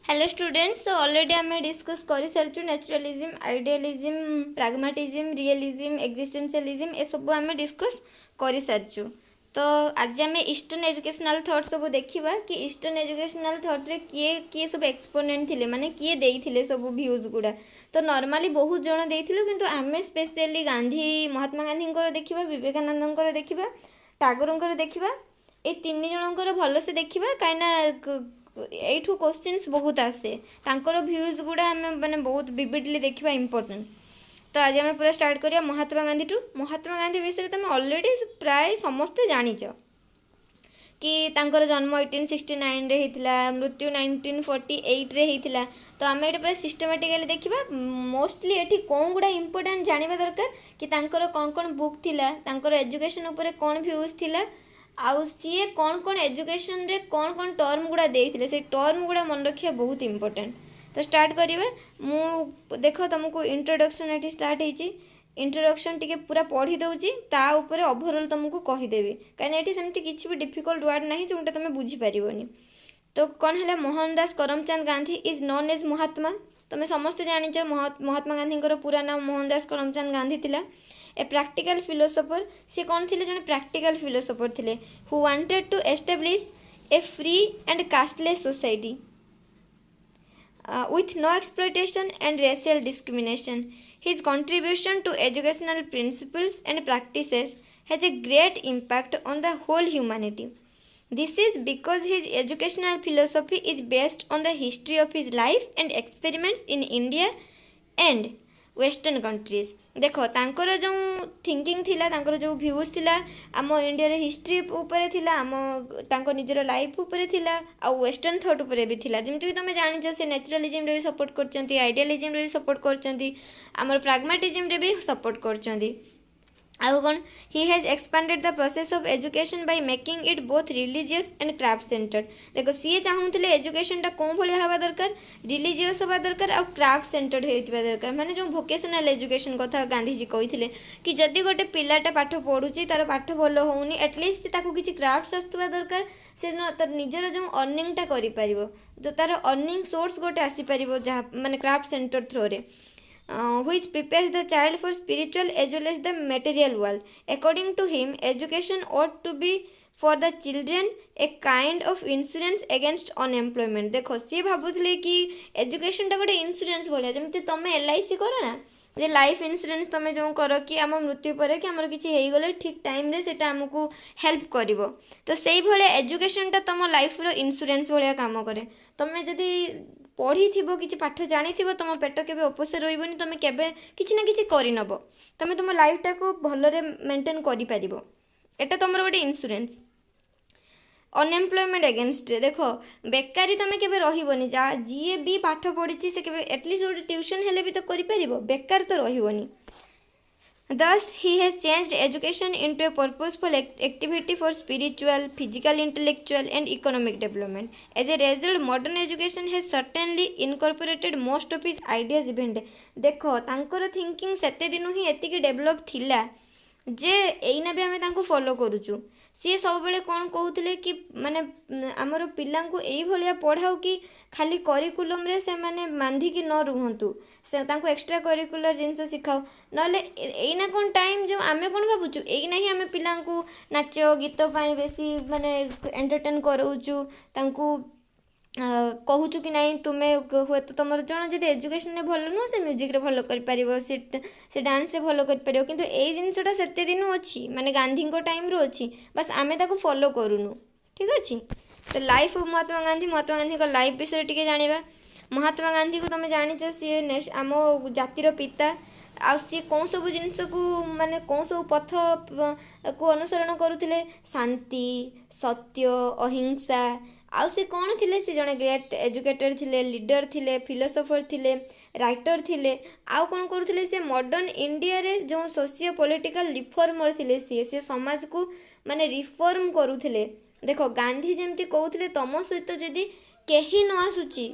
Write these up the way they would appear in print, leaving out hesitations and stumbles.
Hello students, already आम discuss कर सारी नेचुरलिज्म, आइडियलिज्म, प्राग्माटिज्म, रियलिज्म, एक्जिस्टेंशियलिज्म ए सब आम डिस्कस कर सारी। तो आज आम ईस्टर्न एजुकेशनल थॉट सब देखा कि ईस्टर्न एजुकेशनल थॉट रे किए किए सब एक्सपोनेंट थिले, माने किए देइथिले सब व्यूज गुड़ा। तो नॉर्मली बहुत जन देइथिलु, किंतु आमे स्पेशली गांधी महात्मा गांधी देखा, विवेकानंद देखा, टागोर देखा, ए तीन जनकर भलसे देखा कहीं एठू क्वेश्चंस बहुत आसे, तांकर व्यूज गुड़ा आम माने बहुत विविडली देखा इंपोर्टेंट। तो आज आम पूरा स्टार्ट करिया महात्मा गांधी टू। महात्मा गांधी विषय तुम ऑलरेडी प्राय समस्ते जानिच कि तांकर जन्म 1869 रे होता, मृत्यु 1948 रे होता। तो आम ये पूरा सिस्टमेटिकली देखा। मोस्टली ये कौन गुड़ा इंपोर्टेंट जाना दरकार कि तांकर कौन कौन बुक थिला, तांकर एजुकेशन उपर कौन व्यूज थिला, आउ सी कौन कौन एजुकेशन रे कौन कौन टर्म गुड़ा देइथिले, से टर्म गुड़ा मन रखिया बहुत इंपोर्टेंट। तो स्टार्ट करिवे। मु देख तुमको इंट्रोडक्शन ये स्टार्ट होइछि। इंट्रोडक्शन टिके पूरा पढ़ी दउछि, ता ऊपर ओवरऑल तुमको कहिदेबी, कहीं एठी सेमती किछि भी डिफिकल्ट वर्ड नाही जोंटा तुम बुझी परिबोनी। तो कौन है Mohandas Karamchand Gandhi is known as Mahatma. तुम समस्ते जानिच महात्मा गांधी पूरा नाम मोहनदास करमचंद गांधी थिला। ए प्रैक्टिकल फिलोसोफर, सी कौन थे जन प्रैक्टिकल फिलोसोफर थे who wanted to establish a free and casteless society with no exploitation and racial discrimination. His contribution to educational principles and practices has a great impact on the whole humanity. This is because his educational philosophy is based on the history of his life and experiments in India and western countries. देख तांकर जो thinking थिला, तांकर जो views थिला आम India रे history उपरे थिला, आम तांको निजर लाइफ उपरे थिला, आ वेस्टर्न थॉट उपरे भी थिला। जेमति कि तुम जानिछ से नेचुरलिज्म रे भी सपोर्ट करचंती, आइडियलिज्म रे भी सपोर्ट करचंती, आमर प्राग्मेटिज्म रे भी सपोर्ट करचंती। आउ कौन he has expanded the process of education by making it both religious and craft centred. देखो सी चाहूले एजुकेशन टा कौन भाया हवा दरकार, रिलीजियस हवा दरकार और क्राफ्ट सेंटर्ड होता दरकार। माने जो वोकेशनल एजुकेशन कथा गांधीजी कहते कि जदि गोटे पिलाटा पाठ पढ़ुची, तार पाठ भल होनी, एटलिस्ट ताको किसी क्राफ्ट आसुवा दरकार, से तार निजर जो अर्निंगटा करिपार, जो तार अर्निंग सोर्स गोटे आसीपर जहाँ माने क्राफ्ट सेंटर थ्रो रे, which prepares the child for spiritual as well as the material world. According to him, education ought to be for the children a kind of insurance against unemployment. देखो सी भावुले कि education टा गोटे insurance भाया, जमी तुम LIC कर ना, जे life insurance तुम जो कर कि आम मृत्यु पर कि आमर किसी हो गले ठीक टाइम रे सेटा आमको हेल्प करिवो। तो सेई भले एजुकेशन टा तुम लाइफ रो इन्शुरेंस भाया काम करे। तुम जदि पढ़ी थी कि पाठ जानी तुम पेट के उपसे रही, तुम के किसी ना कि करनब, तुम तुम लाइफटा को भलरे मेंटेन कर, एटा तुम गोटे इन्शुरेंस। अनएम्प्लॉयमेंट अगेंस्ट, देख बेकारी तुम के रही जा जी भी पाठ पढ़ी से एटलिस्ट गोटे ट्यूशन हेले भी तो कर, बेकार तो रही। Thus, he has changed education into a purposeful activity for spiritual, physical, intellectual, and economic development. As a result, modern education has certainly incorporated most of his ideas even. देखो तांकर थिंकिंग सेते दिनु ही एतिकी डेभलप थिला जे एइना भी आमे तांको follow करूचु। सी सब बेले कौन कहते कि माने आमर पिला यही भाया पढ़ाओ कि खाली करिकुलम रे से माने बांधिकी न रुहतु, से तांको एक्स्ट्रा करिकुलर जिनस शिखाओ, नले एइना कौन टाइम जो आमे कौन भावुचु एइना ही आमे पिला नाच गीत पाई बेसी माने एंटरटेन कराउचु, तांको कहूचु कि नहीं तुम्हें हुए तो तुम जन जब एजुकेशन रे भल नुह से म्यूजिक रे भल कर से डांस रे भल कर, किंतु ए जिनसटा सेते दिन अच्छी माने गांधी टाइम रो अच्छी, बस आमे ताको फॉलो करूनु। ठीक अच्छे। तो लाइफ ऑफ महात्मा गांधी, महात्मा गांधी को लाइफ विषय टिके जानिबा। महात्मा गांधी को तुम जानिच सी आम जातिर पिता, आ सी कौन सब जिनस को माने कौन सब पथ को अनुसरण करुले, शांति, सत्य, अहिंसा। आउ से कौन थिले, से जड़े ग्रेट एजुकेटर थिले, लीडर थिले, फिलोसोफर थिले, राइटर थिले। आउ कौन करुले, से मॉडर्न इंडिया रे जो सोशियो पॉलिटिकल रिफॉर्मर थिले, सी समाज को माने रिफॉर्म करुले। देखो गांधी जमती कहते तुम सहित जदि कहीं न आसुची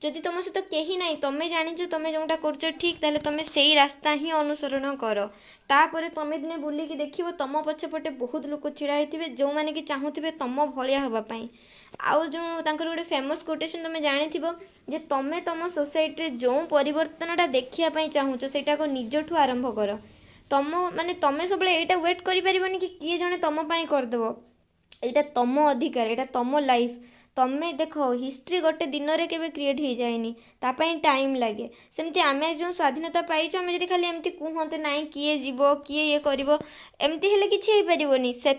जदि तुम सहित कहीं ना तुम्हें जाच तुम जोटा कर ठीक ताले तुम से रास्ता ही अनुसरण कर तापर तुम दिने बुलिकी देख तुम पछपटे बहुत लोक छिड़ा होते जो मैंने कि चाहूबे तुम भाया हाँपाई आउ जो गोटे फेमस कोटेसन तुम जानी जे तुम तुम सोसाइटी जो परिवर्तनटा देखापी चाहूच से निजठू आरंभ कर तुम माने तुम सब यहाँ वेट कर कि किए जड़े तुम करदेव यहाँ तुम अधिकार यहाँ तुम लाइफ तुम्हें देख हिस्ट्री गोटे दिन में केवे क्रिएट हो जाए तापाई टाइम लगे सेमती आम जो स्वाधीनता पाइछ आम जब खाली एमती कहते ना किए जीव किए ये करमती हेल्ले कि पारनी से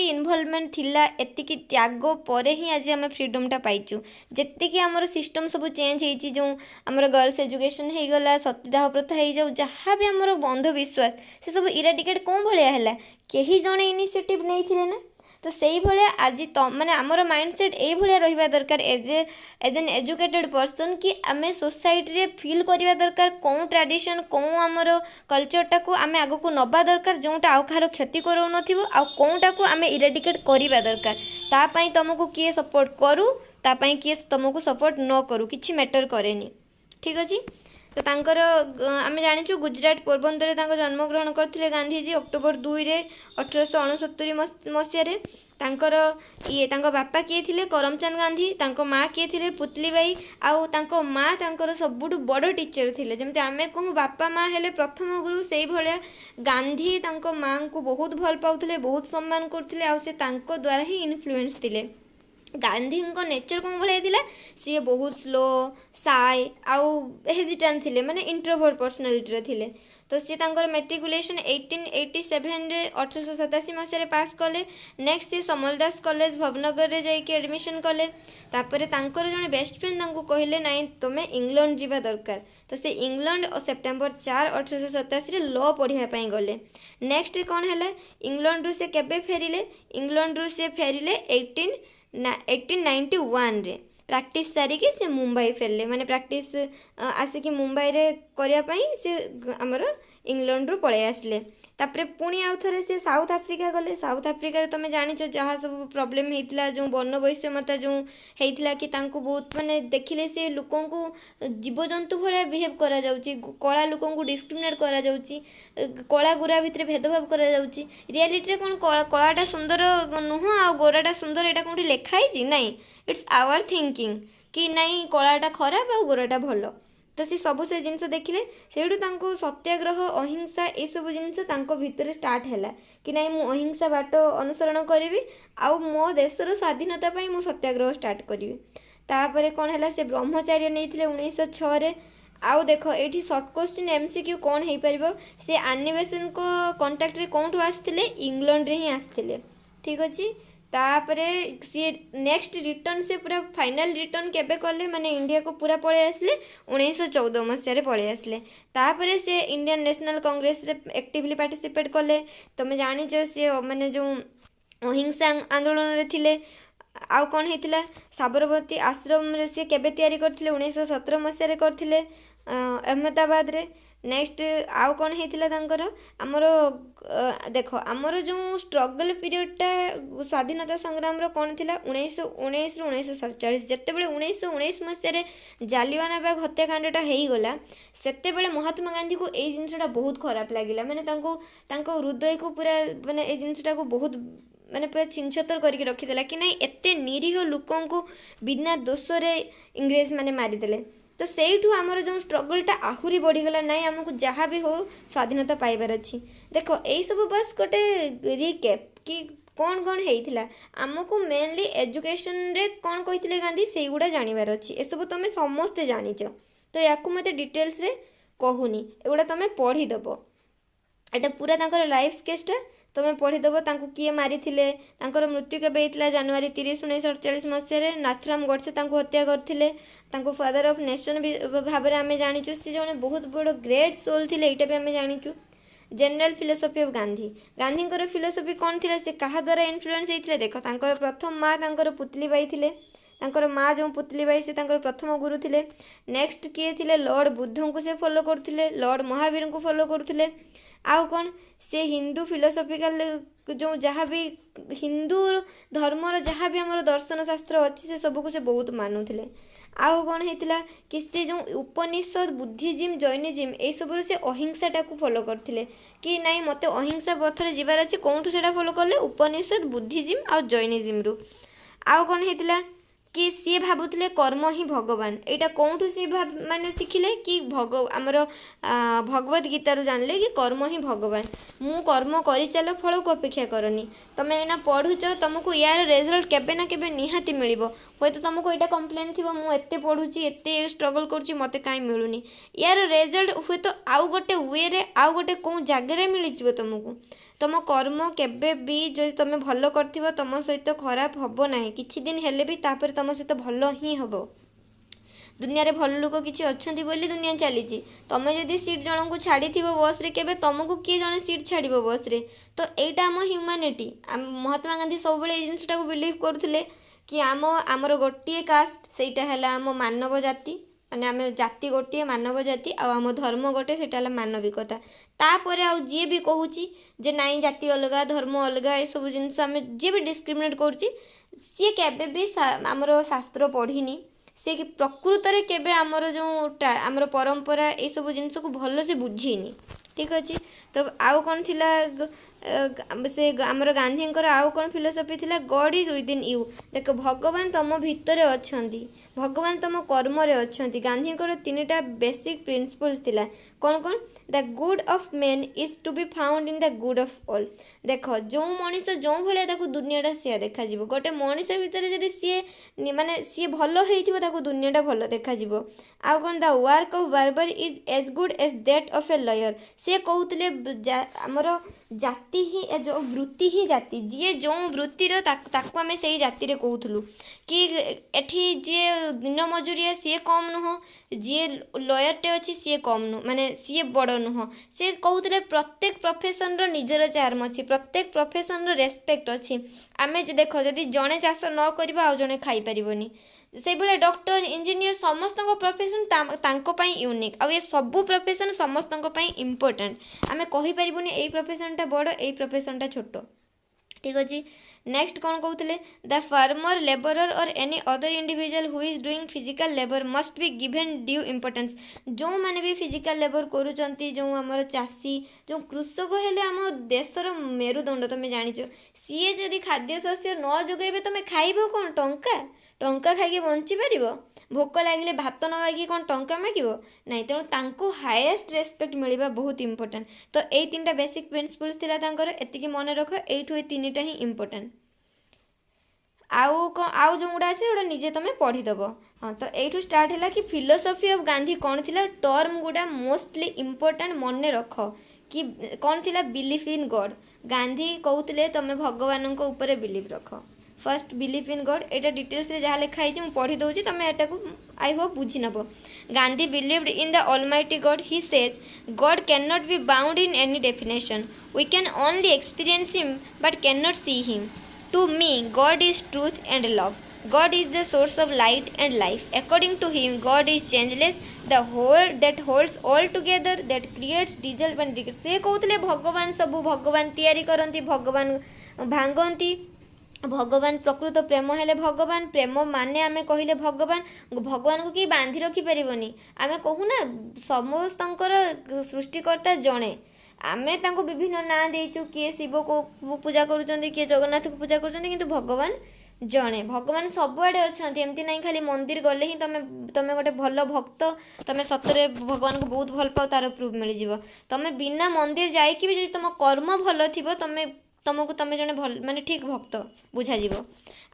इनवल्वमेंट थिला एतिकी त्याग पर ही आज आम फ्रीडमटा पाइचु जी आमर सिस्टम सब चेंज होती जो आमर गर्ल्स एजुकेशन हो गला सतीदाह प्रथा हो जाऊ जहाँ भी आमर अंधविश्वास से सब इराडिकेट कौन भाया है कहीं जड़े इनिशिएटिव नहीं ना तो से भाया आज माने आमर माइंडसेट ये भाया रहा दरकार एज एन एजुकेटेड पर्सन कि आम सोसाइटी रे फील करवा दरकार कौन ट्रेडिशन कौन आमर कल्चरटा को आम आग को नवा दरकार जोटा आउ कहार क्षति करो कौनटा को आम इराडिकेट करवा दरकार तापाई तुमको किए सपोर्ट करू तापाई किए तुमको सपोर्ट न करू किछि मैटर करेनी ठीक अच्छे तो तांकर आम जाचु गुजरात पोरबंदर जन्मग्रहण करते गांधीजी अक्टोबर 2 1869 मसीह तांकर ये बापा किए थे करमचंद गांधी तांको माँ किए थे पुतलीबाई आउ तांको माँ तांकर सबुठु बड़ टीचर थे जमती आम कहूँ बापा माँ हेले प्रथम गुरु से भाया गांधी तांको माँ को बहुत भल पाउथिले बहुत सम्मान करथिले आउ से तांको द्वारा ही इन्फ्लुएंस थिले गांधी नेचर कौन भाया सी बहुत स्लो साय आउ हेजिटांट थे माने इंट्रोवर्ट पर्सनालिटी थे तो सी मेट्रिकुलेशन 1887 रे 1887 मसीह पास कले नेक्स्ट सी समलदास कॉलेज भवनगर रे जाइए एडमिशन कले तापर तांकर जने बेस्ट फ्रेंड कहले नाई तुम्हें इंग्लैंड जीवा दरकार तो से इंग्लैंड और सेप्टेम्बर 4 1887 रे लॉ पढ़ाई गले नेक्स्ट कौन है इंग्लैंड रू से केबे फेरिले इंग्लैंड रू से फेरिले 1891 रे प्रैक्टिस सारिकी से मुंबई फेरले माने प्रैक्टिस आसिकी मुंबई रे करने से आमर इंग्लैंड रू पलि आसले तापरे पुणी आउ थे से साउथ आफ्रिका गले साउथ आफ्रिका तुम जानिच जहाँ सब प्रॉब्लम होता जो बन वैषम्यता जो होता कि बहुत माने देखिले से लोक जीवजंतु भाया बिहेव करा कला लोक डिस्क्रिमिनेट करा कला गोरा भितर भेदभाव करा रियलिटी कौन कलाटा सुंदर नुह आ गोराटा सुंदर यहाँ कौटी लिखाई ना इट्स आवर थिंकिंग कि नहीं कलाटा खराब आ गोराटा भल तो सी सब से जिनस देखिले से सत्याग्रह अहिंसा ये सब जिनस भितर स्टार्ट है कि नहीं मु अहिंसा बाट अनुसरण करी आउ मो देशर स्वाधीनता मु सत्याग्रह स्टार्ट करी तापर कौन है से ब्रह्मचार्य नहीं 1906 रे आउ देख ये सर्ट क्वेश्चन एमसीक्यू कौन हो पार से आनिवेशन को कंटाक्ट रे कौन आसते इंग्लैंड रे ही आसते ठीक अच्छे तापरे सी नेक्स्ट रिटर्न से पूरा फाइनल रिटर्न केबे कले माने इंडिया को पूरा पळे आसले 1914 मसीह रे पळे आसले तापरे से इंडियन नेशनल कांग्रेस रे एक्टिवली पार्टिसिपेट कले तुम जानी जो से माने जो अहिंसा आंदोलन रे थिले आउ कौन होता साबरमती आश्रम रे से केबे तैयारी करथिले 1917 मसीह रे करथिले अहमदाबाद रे नेक्स्ट आउ कौन होता आमर देख आमर जो स्ट्रगल पीरियडटा स्वाधीनता संग्राम कौन थी 1919 रु 1947 जिते बड़े 1919 मसीह जालियानवाला बाग हत्याकांडटा होगला से महात्मा गांधी को यही जिनसा बहुत खराब लगे मैंने हृदय को पूरा माने ये जिनसा को बहुत माने पूरा छिनछतर करके रखीदेला कि नहीं एते निरीह लोकों को बिना दोष रे इंग्रेज माने मारिदेले तो सेठू आमर जो स्ट्रगलटा आहुरी बढ़ीगला नाई आमको जहाँ भी हो स्वाधीनता पाइबार अच्छी देख यही सब बस गोटे रिकेप कि कौन कौन होता आमको मेनली एजुकेशन रे कौन कहते गांधी से गुड़ा जानवर अच्छी ए सब तुम समस्ते जानिच तो या मत डिटेल्स रे कहूनी एगुड़ा तुम पढ़ीदेव एटा पूरा तांकर लाइफ स्केचटा तुम पढ़ीदेव किए मारी मृत्यु केबे होता जनवरी 30 1948 मसीह नाथुराम गोडसे हत्या करते फादर ऑफ नेशन भाव में आम जाचु सी जड़े बहुत बड़ ग्रेट सोल थे यहाँ भी आम जाचु general philosophy of Gandhi Gandhi philosophy कौन थी से क्या द्वारा इन्फ्लुएंस होते देख प्रथम माँ पुतलीबाई थे माँ जो पुतलीबाई से प्रथम गुरु थे नेक्स्ट किए थे लॉर्ड बुद्ध को से फॉलो करते लॉर्ड महावीर को फॉलो करते आउ कौन से हिंदू फिलोसफिकल जो जहाँ भी हिंदू धर्मर जहाँ भी आमर दर्शन शास्त्र अच्छी से सबको से बहुत मानुले। आउ कौन होता कि से जो उपनिषद बुद्धिजिम जैनिजिम यही सब से अहिंसाटा को फॉलो करते कि नाई मत अहिंसा पथर जीवार अच्छे कौटू से फॉलो कले उपनिषद बुद्धिजिम आ जैनिजिम रु। आउ कौन होता कि सी भावुले कर्म ही भगवान यहाँ कौटू सी माने शिखिले कि आमर भगवत गीतारू जानले कि कर्म ही भगवान मु कर्म कर चल फल को अपेक्षा करनी तुम एना पढ़ुच तुमको यार रेजल्ट केबे ना केबे निहाती मिलिबो हे तो तुमको यहाँ कम्प्लेन थी मु एते पढ़ुची एते स्ट्रगल करुँची मते काई मिलूनी यार रेजल्ट हुए तो आउ गोटे वे रे आउ गोटे कौ जगह मिल तुमको तुम कर्म केबे भी जो तुम भल कर तुम सहित खराब हम ना किछि दिन हेले भी तापर तुम सहित भल ही हम दुनिया रे भल लोक किसी अच्छा बोली दुनिया चली तुम जदि सीट जन को छाड़ी बस रे केबे तुमको किए जन सीट छाड़ बस रे तो यहाँ आम ह्यूमानिटी महात्मा गांधी सब ये जिनटा को बिलीव करुले कि आमर गोटे कास्ट सेटा है आम मानव जाति माने आम जाति गोटे मानव जाति आम धर्म गोटे से मानविकता तापर आउ जी भी कहूँ जे नाई जाति अलग धर्म अलग ये सब जिनस आम जी भी डिस्क्रिमिनेट करुच्ची सी केबे भी आमर शास्त्र पढ़ीनी सी प्रकृत रे केबे आमर जो आमर परंपरा ये सब जिनस को भल से बुझीनी ठीक अच्छे। तो आउ कौन थिला से आमर गांधी आउ कौन फिलोसफी थिला गॉड इज विदिन यू देख भगवान तुम भितर अच्छी भगवान तुम कर्म रे अच्छी गांधी तीनटा बेसिक प्रिंसिपल्स थिला कौन कौन the good of man is to be found in the good of all देख जो मनीष जो भाया दुनियाटा सी देखा गोटे मनीष भितर जब सी माने सी भल हो दुनियाटा भल देखा आउ कौन the work of barber is as good as that of a lawyer सी कहते आमर जाति ही जो वृत्ति ही जाति जी जो वृत्तिर आम से जाति रे कहूलु कि एठी जी दिन मजूरिया सी कम नुह जी लॉयरटे अच्छी सी कम नुह माने सी बड़ नुह सी कहते प्रत्येक प्रोफेशन रो निजर चार्म अच्छी प्रत्येक प्रोफेशन रो रेस्पेक्ट अच्छी आम देख जदि जड़े चाष न कर आउ जड़े खाई पारिबनी से भाई डॉक्टर इंजीनियर समस्त प्रोफेशन यूनिक आ ये सबू प्रोफेशन समस्त इम्पोर्टेंट आम कहीपरूनी यही प्रोफेशनटा बड़ यही प्रोफेशनटा छोट ठीक अच्छे। नेक्स्ट कौन कहते द फार्मर लेबरर और any other individual who is doing physical labour must be given due importance जो मैंने भी फिजिकल लेबर करुँच जो आमर चाषी जो कृषक हेले आम देशर मेरुदंड तुम जाच सी जदि खाद्य शस्य न जोगेबे तुम खाइब कौन टंका टंका खाई बंची पार भोक लगे भात न मागिक कौन टंका मागिब नाई तेणु तांको हाएस्ट रेस्पेक्ट मिलवा बहुत इंपोर्टेंट। तो यही तीनटा बेसिक प्रिंसिपल्स थिला तांकर एतिकी मन रख एठू ए तीनटा ही इंपोर्टेंट आउ जो गुड़ा अच्छे गोटा निजे तुम पढ़ीदेव। हाँ तो यू स्टार्ट है कि फिलोसफी ऑफ गांधी कौन थिला टर्म गुड़ा मोस्टली इंपोर्टेंट मन रख कि कौन थिला बिलीफ इन गॉड गांधी कहते तुम भगवान ऊपर बिलीव रख first belief in God Etah details रे जहाँ लिखाई मुझे पढ़ी दूसरी तुम एटा को आई होप बुझी नब। Gandhi believed in the almighty God he says God can not be bound in any definition we can only experience him but can not see him to me God is truth and love God is the source of light and life. According to him, God is changeless, the whole that holds all together, that creates, dissolves and decays. से कहते भगवान सबू भगवान तैयारी करती भगवान भांगती भगवान प्रकृत प्रेम हेले भगवान प्रेम माने आमे कहले भगवान भगवान को कि बांधी रखी परिबनी आमे कहूना समस्तंकर सृष्टिकर्ता जणे आमे तांको विभिन्न ना देचु किए शिव को पूजा करूचंदी किए जगन्नाथ को पूजा करूचंदी किंतु भगवान जणे भगवान सबुआड़े अच्छा एमती ना खाली मंदिर गले ही तुम गोटे भल भक्त तुम सतरे भगवान को बहुत भल पाओ तार प्रूफ मिल जाव तुम बिना मंदिर जाइकी भी तुम कर्म भल थी तुमको तुम जने भल माने ठीक भक्त बुझा जीव।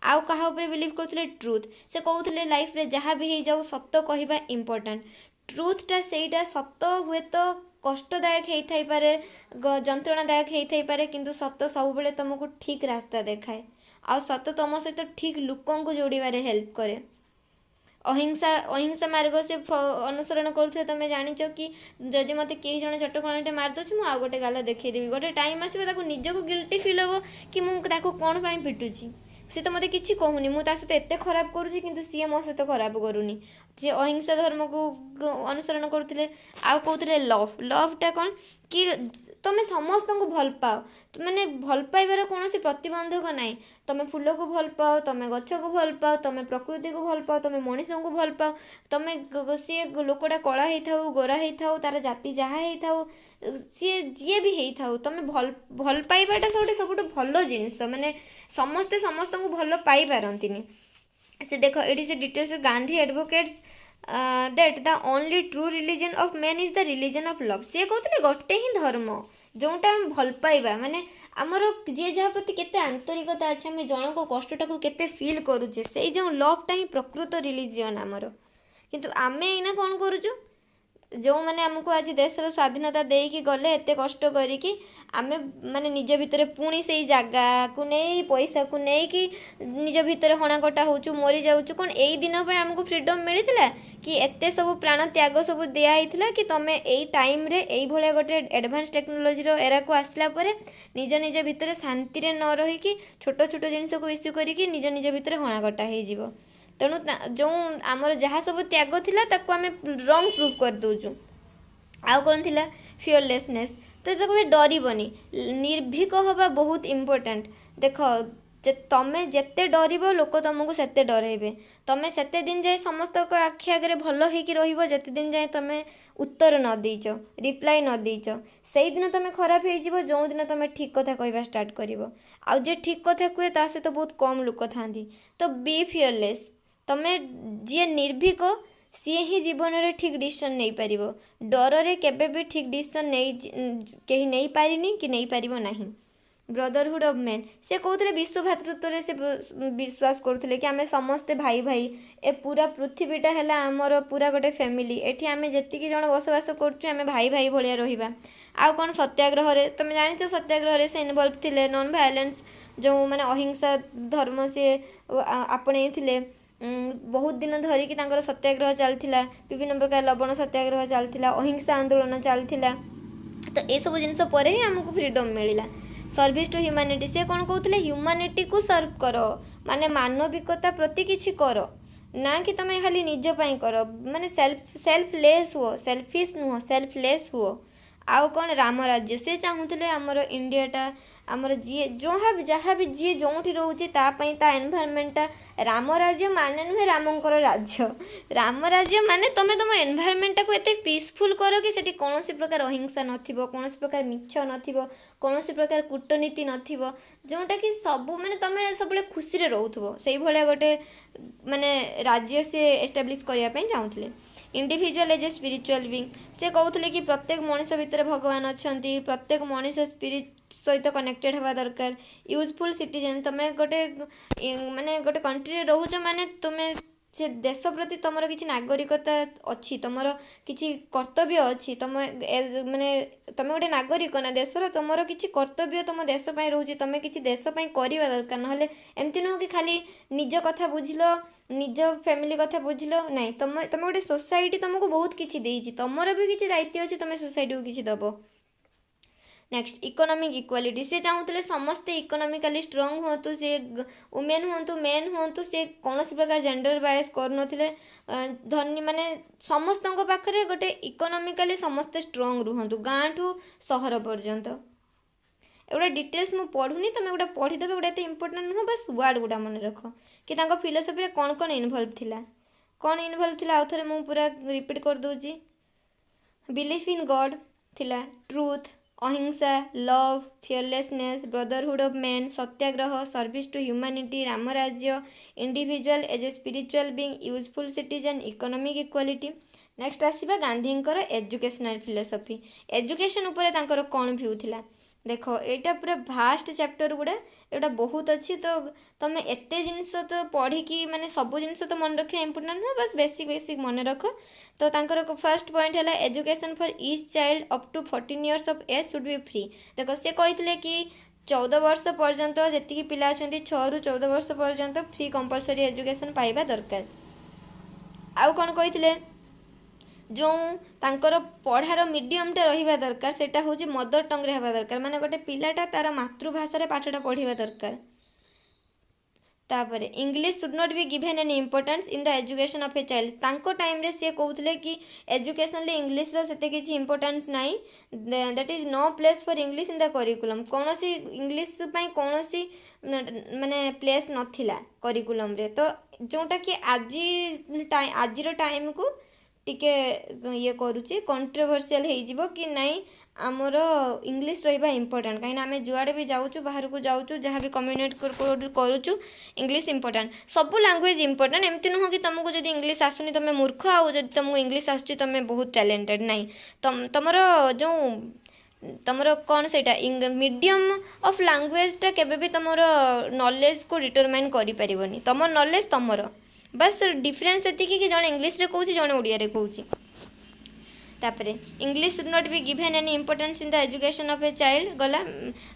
आउ कहा ऊपर बिलीव करते ट्रुथ से कहते लाइफ रे जहाँ भी हो जाऊ सत कहवा इम्पोर्टेंट ट्रुथटा सेटा सत हुए तो कष्टदायक होता पारे जंत्रणादायक होता पारे किंतु सत सब बेले तुमको ठीक रास्ता देखाए आ सत तुम सहित ठीक लोकों को जोड़े हेल्प करे अहिंसा अहिंसा मार्ग से अनुसरण करुवे तुम जाच कि जदि मत कई जन चटकणाटे मारिदे मुझे गोटे गाल देखईदेवी गोटे टाइम आसो निजक गिल्टी फिल हम कि मुझे कौन पिटुची सी तो मत कि कहूनी मुझे सहित एत खराब करुँची कि सी मो सहित खराब करूनी सी अहिंसा धर्म को अनुसरण करुले आउ कहते लव लवटा कौन कि तुम समस्त को भल पाओ मैंने भल पाइबार कौन प्रतिबंधक ना तुम फूल को भल पाओ तुम गछ को भल पाओ तुम प्रकृति को भल पाओ तुम मनीष को भल पाओ तुम सी लोकटा कला होता गोरा होता तार जाति जहाँ होता सी जी भी होता था तुम भल भल पाइबाटा सब भल जिनस माने समस्ते समस्त को भल पाई पारंतिनी से देख ये से details Gandhi advocates that the only true religion of man is the religion of love सी कहते गोटे ही धर्म जोटा आम भल पाइबा माने आमर जी जहाँ प्रति केते आंतरिकता अच्छे आम जन को कष्टा को केते फील करुचे से जो लवटा ही प्रकृत रिलीजन आमर किंतु आमे एना कौन करुचु जो मैंने आमको आज देशर स्वाधीनता देकी गले एत कष्ट करिकी आमे माने निज भितर पुणी से जगह को नहीं पैसा को नहीं कि निज भितर हणाकटा होचु मरी जाऊँ कौन यही दिन पर आमको फ्रीडम मिलता कि एत सब प्राण त्याग सब दिखाई कि तुम यही टाइम रे यही भाया गोटे एडवांस टेक्नोलोजी एरा को आसला परे निज निज भितर शांति रे न रही छोट छोट जिनस को इश्यू करिकी निज निज भितर हणाकटा हो तेणु जो आमर जहाँ सब त्याग थिला ताको आमे रंग प्रूफ कर दउचु आउ कौन थिला फियरलेसनेस तो ये डरबनी निर्भीक हवा बहुत इम्पोर्टेंट देख तमें जिते डर लोक तुमको सेते डरेबे तमें सेते दिन जाए समस्त आखि आगे भल होकर रते दिन जाए तुम्हें उत्तर न देच रिप्लाई न देच से दिन तुम खराब हो जो दिन तुम ठीक कथा कहवा स्टार्ट कर आउ जे ठीक कथा कहे ता सहित बहुत कम लोक था तो बी फियरलेस तुम्हें जी निर्भीक सी ही जीवन में ठीक डिसीजन नहीं पार डर रे केबे भी ठीक डिसीजन नहीं कहीं नहीं पारिनी कि नहीं पारिबो नहीं ब्रदरहुड ऑफ मैन से कहते विश्व भातृत्व से विश्वास करते कि आम समस्ते भाई भाई ए पूरा पृथ्वीटा है आमर पूरा गोटे फैमिली एठी आम जी जन बसवास कर भाई भाई भाया रहा आउ कौन सत्याग्रह रे तुम जान सत्याग्रह से इनवल्व थे नॉन वायलेंस जो मैंने अहिंसा धर्म से आपणे थे बहुत दिन धरिकी सत्याग्रह चलता विभिन्न प्रकार लवण सत्याग्रह चलता अहिंसा आंदोलन चलता तो ये सब जिन पर ही आमको फ्रीडम मिलला सर्विस टू ह्यूमैनिटी से कौन कहते ह्यूमैनिटी को सर्व कर माने मानविकता प्रति किछि कर ना कि तुम खाली निजपाई कर माने सेल्फलेस हुओ सेल्फिश नुह सेल्फलेस हुओ आउ कौन राम राज्य से चाहूले आमर इंडियाटा आमर जी जहाँ भी जी जो रोचे ता एनवायरमेंटा राम राज्य माने नुहे रामंकर राज्य राम राज्य माने तुम तुम एनवायरमेंटा को एते पीसफुल कर कि सेठी कौन प्रकार अहिंसा नथिबो कौन प्रकार मिछ नथिबो कौन प्रकार कूटनीति नथिबो जोटा कि सबू माने तुम सब खुशी रे रहउथबो सेही भलिया गोटे माने राज्य से एस्टाब्लिश करिया पई चाहूले individual as a spiritual being से कहते कि प्रत्येक मनुष्य भितर भगवान अच्छा प्रत्येक मनुष्य स्पिरिट सहित कनेक्टेड हवा दरकार यूजफुल सिटीजन तुम्हें गोटे माने गोटे कंट्री रोच माने तुम्हें से देश प्रति तुम किसी नागरिकता अच्छी तुम किसी कर्तव्य अच्छी तुम माने तुम गोटे नागरिक ना देशर तुम किसी कर्तव्य तुम देशपाई रोचे तुम किसी देशपाई करवा दरकार ना एमती नुह कि खाली निज कथा बुझल निज फैमिली कथा बुझल ना तुम गोटे सोसाइटी तुमको बहुत किसी देती तुमर भी किसी दायित्व अच्छी तुम सोसाइटी को किसी दब नेक्स्ट इकोनॉमिक इक्वालिटी से चाहूले समस्ते इकोनॉमिकली स्ट्रॉन्ग हुंतु से वुमेन हुंतु मेन हुंतु से कौन प्रकार जेंडर बायस करनथिले धनी माने समस्त पाखरे गोटे इकोनॉमिकली समस्ते स्ट्रॉन्ग रुहंतु गाँ ठू सहर पर्यंत एगुड़ा डिटेल्स मु पढ़ुनी तुम गोटे पढ़ीदेव गोटे एत इंपोर्टेंट नुह बस वर्ड गुड़ा मन रख कि फिलोसफी रे कौन कौन इनवल्व थिला कौन इनवल्व थिला आउ थरे मु पूरा रिपीट कर दूची बिलीफ इन गॉड थिला truth ahimsa love fearlessness brotherhood of man satyagraha service to humanity Ram Rajya individual as a spiritual being useful citizen economic equality next आसीबा गांधींकर एजुकेशनल फिलोसफी एजुकेशन उपरे तांकर कौन भ्यू थिला देख एटा पूरा भास्ट चैप्टर गुड़ा एटा बहुत अच्छी तो तुम एत जिनस तो पढ़ी कि माने सब जिनस तो मन रखा इम्पोर्टेंट नुह बस बेसिक बेसिक मन रख तो तांकर फर्स्ट पॉइंट है education for each child up to 14 years of age should be free देख से कहते कि 14 वर्ष पर्यंत जी पिला अच्छा 6 ରୁ 14 वर्ष पर्यंत फ्री कंपलसरी एजुकेशन पाइबा दरकार आउ कौन कहते जो तांकर पढ़ार मीडियमटा रहिबा दरकार सेटा होची मदर टंग रे हवा दरकार माने गोटे पिलाटा तार मातृभाषा रे पाठटा पढ़िबा दरकार तापर English should not be given any importance in the education of a child तांको टाइम रे से कहते कि एजुकेशन ले इंग्लिश रो सेते किछि इंपोर्टेंस नाही that is no place for English in the curriculum कोनोसी इंग्लिश पई कोनोसी माने प्लेस नथिला करिकुलम रे तो जोटा कि आज टाइम को टिके ये करूची कंट्रोवर्शियल हो जिवो कि नहीं आमर इंग्लिश रहिबा इंपोर्टेंट कहीं आम जुआड़े भी जाऊँ बाहर को जाऊँ जहाँ भी कम्युनिकेट करूँ इंग्लिश इंपोर्टेंट सब लैंग्वेज इंपोर्टेंट एमती नुह कि तुमको जब इंग्लिश आसुनी तुम मूर्ख आउ जब तुमको इंग्लिश आसुची तुम बहुत टैलेंटेड नहीं तुमर जो तुमर कौन से मीडियम ऑफ लैंग्वेजटा केबे भी तुमर नॉलेज को डिटरमाइन करि परिबनी तुम नॉलेज तुमर बस डिफरेंस एतिकी कि जने इंग्लिश रे कहूची जने ओडिया रे कहूची तापरे English should not be given any importance in the education of a child गला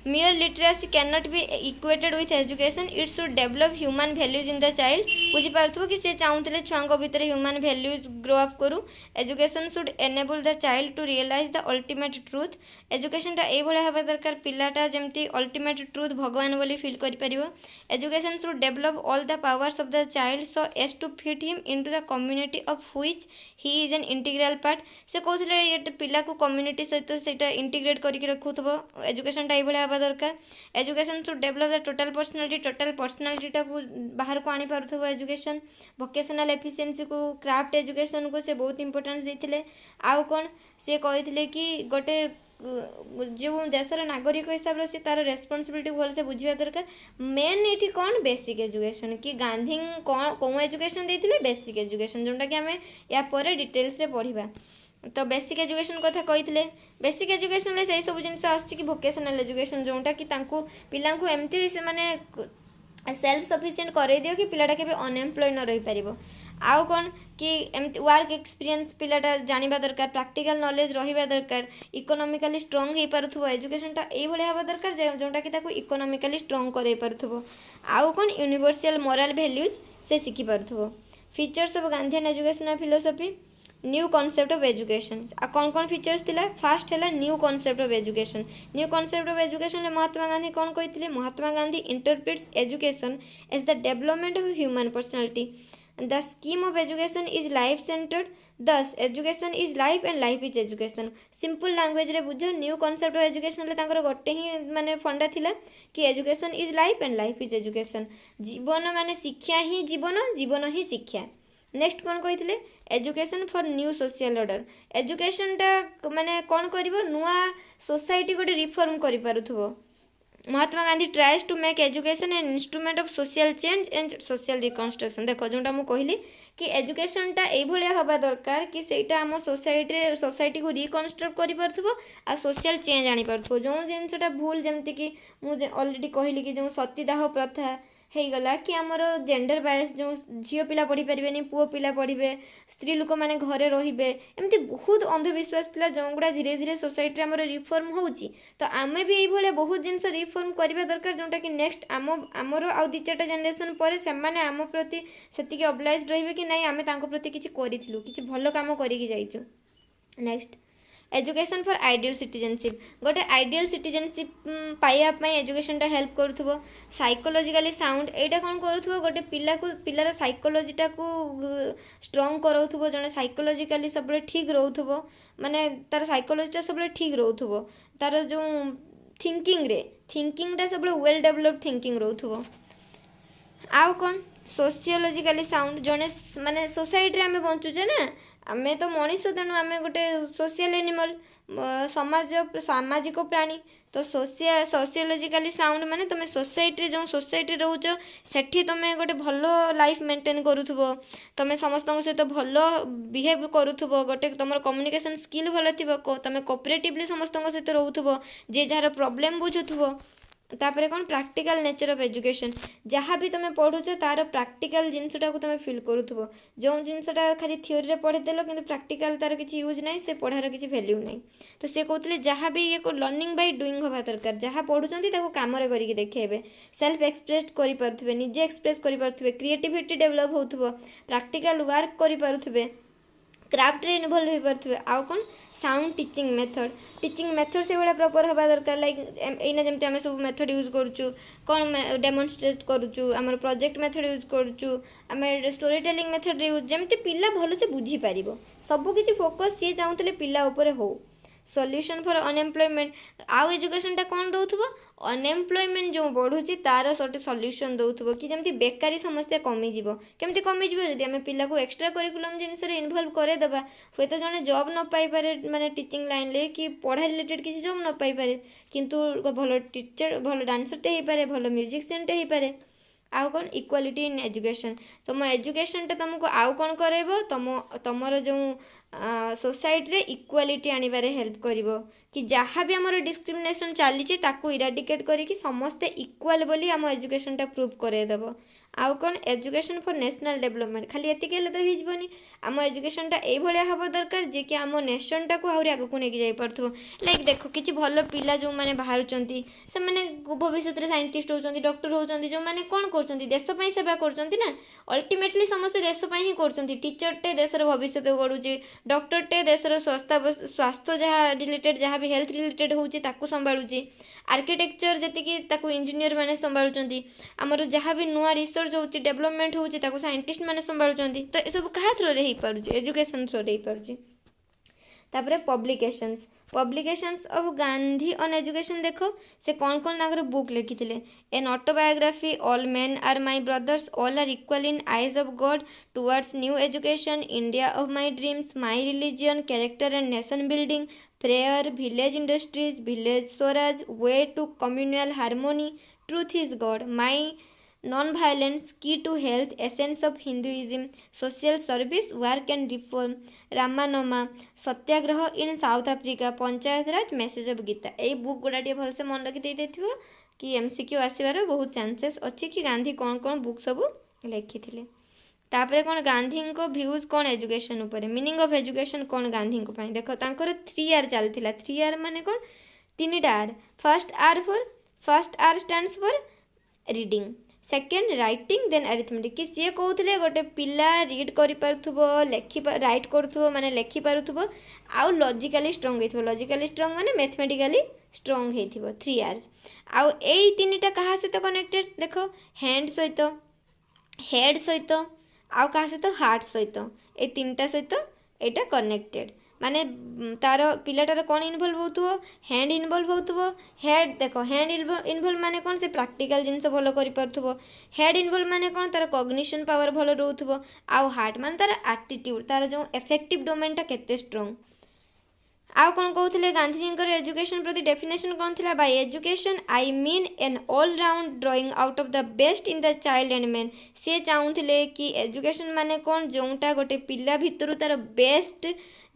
mere literacy can not be equated with education it should develop human values in the child बुझी पारथुबो कि से चाहूतले छुआंको भितर ह्यूमन वैल्यूज ग्रो अप करू education should enable the child to realize the ultimate truth एजुकेशनटा एई भले हबा दरकार पिलाटा जेमती अल्टीमेट ट्रुथ भगवान बोली फील करि परिबो education should develop all the powers of the child so as to fit him into the community of which he is an integral part से कहते ये पिला को कम्युनिटी सहित से इंटीग्रेट करके रखुव एजुकेशनटा ये हवा दरकार education to develop the total पर्सनालीटा को बाहर को आनी पारुथबो एजुकेशन वोकेशनल एफिशिएंसी को क्राफ्ट एजुकेशन को से बहुत इंपोर्टेंस देथिले आउ कोन से कहथिले कि गोटे जो देशर नागरिक हिसाब से तार रेस्पॉन्सिबिलिटी भल से बुझा दरकार मेन ये कौन बेसिक एजुकेशन कि गांधी कौन एजुकेशन देथिले बेसिक एजुकेशन जोटा कि आम या पर डिटेल्स रे पढ़िबा तो बेसिक एजुकेशन कथा कही बेसिक एजुकेशन में से सब जिन आसुची वोकेशनल एजुकेशन जोटा कि पिला एमती से माने सेल्फ सफिशिएंट कर दियो कि पिलाटा के अनएम्प्लॉय न रही पारिबो आउ कौन कि एमती वर्क एक्सपीरियंस पिलाटा जानिबा दरकार प्रैक्टिकल नॉलेज रहिबा दरकार इकोनॉमिकली स्ट्रांग हे पारुथबो एजुकेशनटा एई भले हबा दरकार जोटा कि ताको इकोनॉमिकली स्ट्रांग करे पारुथबो आउ कौन यूनिवर्सल मोरल वैल्यूज से शिखि पारुथबो features of Gandhian educational philosophy new concept of education कौन कौन फीचर्स थिला फास्ट है new concept of education new concept of education Mahatma Gandhi कौन कहते Mahatma Gandhi interprets education as the development of human personality the scheme of education is life centred thus education is life and life is education simple language रे बुझ new concept of education गोटे ही माने फंडा थिला कि education is life and life is education जीवन माने शिक्षा ही जीवन जीवन ही शिक्षा नेक्स्ट कौन कहते education for new social order एजुकेशनटा माने कौन करिवो नुआ सोसाइटी गोटे रिफॉर्म करि पारुथबो Mahatma Gandhi tries to make education an instrument of social change and social reconstruction देखो जोटा मु कहली कि एजुकेशनटा एई भलिया हबा दरकार कि सेटा आम सोसाइटी को रिकन्स्ट्रक्ट करि पारुथबो आ सोशल चेंज आनी पारुथबो जो जिनसटा भूल जेमति कि मु ऑलरेडी कहली कि जो सतीदाह प्रथा हो गला कि आमर जेंडर बायस जो झील पिला पढ़ी पारे पुओ पिला पढ़े स्त्री लोक मैंने घरे रे एमती बहुत अंधविश्वास था जो गुड़ा धीरे धीरे सोसाइटी आमर रिफॉर्म होची तो आम भी ये बहुत जिन रिफॉर्म करवा दरकार जोटा कि नेक्स्ट आमर आउ दी चार्टा जेनेरेशन पर से आम प्रति से अब्लाइज रही कि नहीं आम प्रति किसी करूँ कि भल कम कर next education for ideal citizenship गोटे आइडियल सिटीजनशिप पाइबा एजुकेशनटा हेल्प करूँ साइकोलॉजिकली साउंड एटा कौन करूँ गोटे पिलार साइकोलॉजीटा को स्ट्रंग कराउथबो जने साइकोलॉजिकली सब ठीक रोथबो माने तार साइकोलॉजीटा सब ठीक रोथबो तार जो थिंकिंगटा सब वेल डेवलप्ड थिंकिंग रोथबो आउ कौन सोशियोलॉजिकली साउंड जने माने सोसाइटी रे आमे बंचुचे ना आमे तो मनीष तेणु आमे गोटे सोशल एनिमल सामाजिक प्राणी तो सोशियोलॉजिकली साउंड माने तुम सोसाइटी जो सोसाइटी रोच सेठी तुम गोटे भल लाइफ मेंटेन करूथबो तुम समस्त सहित भल बिहेव करूथबो गोटे तुम कम्युनिकेशन स्किल भल थी तुम कोऑपरेटिवली समस्त सहित रोथबो जे जार प्रॉब्लम बुझुथबो तापर कौन प्रैक्टिकल नेचर ऑफ एजुकेशन जहाँ भी तुम पढ़ुच तार प्रैक्टिकल जिनसटा को तुम फील करूथबो जो जिनसटा खाली थ्योरी रे पढ़ीदेल कि प्रैक्टिकल तार किसी यूज नहीं से पढ़ार किसी वैल्यू नहीं तो से कहते जहाँ भी ये लर्निंग बाय डूइंग हवा दरकार जहाँ पढ़ुचंती ताको काम रे करके देखेबे सेल्फ एक्सप्रेस करि पारुथबे निजे एक्सप्रेस करि पारुथबे क्रिएटिविटी डेवलप होथबो प्रैक्टिकल वर्क करि पारुथबे क्राफ्ट रे इन्वॉल्व हो पारुथबे आउ कौन साउंड टीचिंग मेथड से भाया प्रॉपर हवा दरकार लाइक एना जमती आम सब मेथड यूज करूँ कौन डेमोन्स्ट्रेट करूँ आम प्रोजेक्ट मेथड यूज करूँ आम स्टोरी टेलिंग मेथड यूज जमती पिला भलसे बुझीपार सबकि फोकस सी चाहूले पिला उपरे हो सॉल्यूशन फॉर अनएम्प्लॉयमेंट आउ एजुकेशनटा कौन दौथुब अनएम्प्लॉयमेंट जो बढ़ुची तार सोटे सॉल्यूशन दौथुब कि जमती बेकारी समस्या कमिजिब केमती कमिजिब जदि आम पिला को एक्स्ट्रा करिकुलम जिनस इनवल्व करेदेबा हुए तो जड़े जॉब न पाई पारे माने टीचिंग लाइन ले कि पढ़ा रिलेटेड किसी जॉब न पाई पारे किंतु भल टीचर भल डांसरटे हो पारे भल म्यूजिशियनटे हो पारे आउ कौन इक्वालिटी इन एजुकेशन तुम एजुकेशनटा तुमको आउ कौन करेबो तुमर जो सोसाइटी रे इक्वालिटी आनिबारे हेल्प करिवो कि जहाँ भी आमर डिस्क्रिमिनेशन चली ताकू इराडिकेट करिकी समस्ते इक्वाल बोली आम एजुकेशनटा प्रूव करेदेव आउ कौन एजुकेशन फॉर नेशनल डेवलपमेंट खाली एतिक हेले तो होइजबनी आम एजुकेशनटा एई भलिया हबो दरकार जे कि आम नेशनटा को आहुरी आगकू नेकी जाई परथो लाइक देखो किछि भल पिला जो माने बाहरुचंती से माने भविष्य रे साइंटिस्ट होचंती डॉक्टर होचंती जो माने कोन करचंती देश पई सेवा करचंती ना अल्टीमेटली समस्त देश पई ही करचंती टीचरटे देशर भविष्य गढुची डॉक्टरटे देशर स्वास्थ्य जहाँ रिलेटेड जहाँ भी हेल्थ रिलेटेड होची ताकू संभाळुची आर्किटेक्चर जतिकी ताकू इंजीनियर माने संभाळुचंती आमर जहाँ भी नुआ रिसर्च होची डेवलपमेंट होची ताकू साइंटिस्ट माने संभाळुचंती तो ए सब कहा थ्रू रे ही पारुची एजुकेशन थ्रू रे ही पारुची तापरे publications of Gandhi on education देखो से कौन कौन तांकर बुक लिखी थे an autobiography all men are my brothers all are equal in eyes of God towards new education India of my dreams my religion character and nation building prayer village industries village swaraj way to communal harmony truth is God my non-violence, key to health, essence of Hinduism, social service, work and reform, रामानमा satyagraha in South Africa panchayat raj message of Gita यही book गुड़ा टे भलसे मन रखी दे कि MCQ आसबार बहुत chances अच्छी कि गांधी कौन कौन बुक सब लिखी थे तापर कौन गांधी को भ्यूज कौन एजुकेशन उपर मीनिंग ऑफ एजुकेशन कौन गांधी देख तांकर 3R चलता 3R माने कौन 3टा R first R stands for reading second writing then arithmetic कि सी कहते गोटे पिला रीड राइट करुथुबो माने लेखि पारुथुबो आउ लॉजिकली स्ट्रांग होइथबो लॉजिकली स्ट्रांग माने मैथमेटिकली स्ट्रांग होइथबो 3Rs आउ एई तीनटा कहा सहित कनेक्टेड देखो हैंड सहित हेड सहित आउ कहा सहित हार्ट सहित ए तीनटा सहित एटा कनेक्टेड माने तार पिलाटार कौन इनवल्व हो हैंड इनवल्व हो हेड देखो हैंड इनवल्व माने कौन से प्रैक्टिकल जिनस भल कर हेड इनवल्व माने कौन तार कॉग्निशन पावर भल रोथुबो आउ हार्ट माने तार एटीट्यूड तार जो इफेक्टिव डोमेनटा केते स्ट्रांग आउ कौन कहते गांधीजी एजुकेशन प्रति डेफिनेशन कौन थी by education I mean an all round drawing out of the best in the child and man सी चाहूले कि एजुकेशन माने कौन जोटा गोटे पिला भितर तार बेस्ट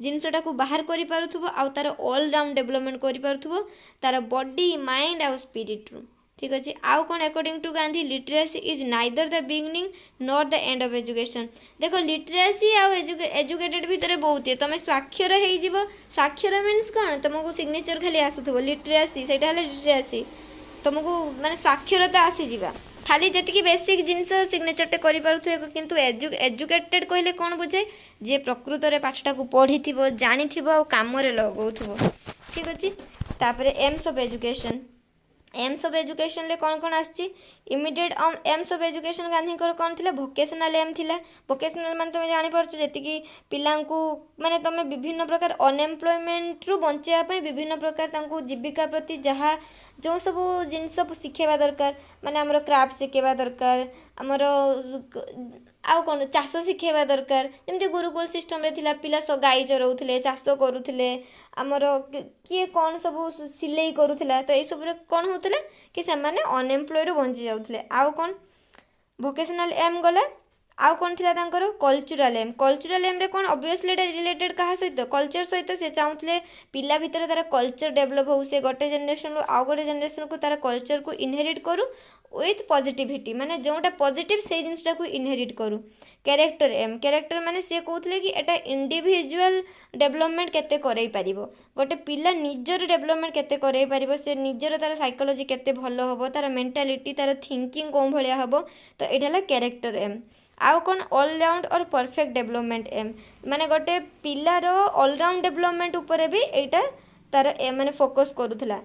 जिनसटा को बाहर करि पारुथुबो आउ तार ऑल राउंड डेवलपमेंट करि पारुथुबो तार बॉडी माइंड आउ स्पिरिट रु ठीक अच्छे आउ कौन according to Gandhi literacy is neither the beginning nor the end of education देखो लिटरेसी आउ एजुकेटेड भितर बहुत है तुम स्वाक्षर हो स्वाक्षर मीन्स कौन तुमको सिग्नेचर खाली आसुथबो लिटरेसी सेटा हले लिटरेसी तुमको माने स्वाक्षरता आसीजिबा खाली जी बेसिक जिनस सिग्नेचरटे करें किंतु एजुकेटेड कहले कौन बुझे जे प्रकृत में पाठटा को पढ़ी जानी कम लगो ठीक अच्छे तापर एम्स ऑफ एजुकेशन ले कौन कौन आसी immediate AIIMS of education Gandhi कौन थी भोकेशनल एम थी भोकेशनल मान तुम जापर जी पिला माने तुम विभिन्न प्रकार अनएम्प्लॉयमेंट रु बचाई विभिन्न प्रकार जीविका प्रति जहाँ जो सब जिनस शिखेबा दरकार माने आमर क्राफ्ट शिखेबा दरकार आमर आउ कौन चाष शिखेबा दरकार जमती गुरुकुल सिस्टम रे थिला पिला गाई चराउथिले चाष करुथिले आमर किए कौन सब सिलाई करुथिला तो ये सब कौन होतले कि सेमाने अनएम्प्लॉयड बंची जाउथिले आउ कौन वोकेशनल एम गला आउ कौन थिला तांकर कल्चरल एम रे कौन ऑब्वियसली एटा रिलेटेड कहा सहित कल्चर सहित से चाहूले पिला भितर तार कल्चर डेवलप हो से गोटे जनरेशन रु आउ गोटे जनरेशन को तार कल्चर को इनहेरिट करू विथ पॉजिटिविटी माने जोटा पॉजिटिव से जिनसटा को इनहेरिट करू कैरेक्टर माने से कहते कि एटा इंडिविजुअल डेवलपमेंट केते करई पारिबो गोटे पिला निजर डेवलपमेंट केते करई पारिबो से निजर तार साइकोलॉजी केते भलो हबो तार मेंटालिटी तार थिंकिंग कोन भलिया हबो तो एटा ला कैरेक्टर एम आउ कौन ऑलराउंड और परफेक्ट डेवलपमेंट एम माने गोटे पिलार ऑलराउंड डेवलपमेंट उपरे भी एटा तार माने फोकस करूथला।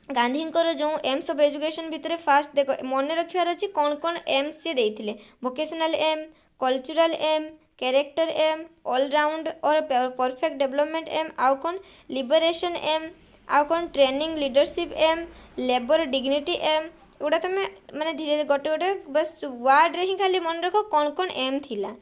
गांधी जो एम्स ऑफ एजुकेशन भितर फास्ट देख मन रखार अच्छी कौन कौन एम्स से देते vocational aim, cultural aim, character aim, all round और परफेक्ट डेवलपमेंट एम, आउ कौन लिबरेशन एम, आउ कौन training leadership aim, labour dignity aim. एगुड़ा तुम माने धीरे गोटे गोटे बस वार्ड रे ही खाली मन रख कौन कौन एम थिला।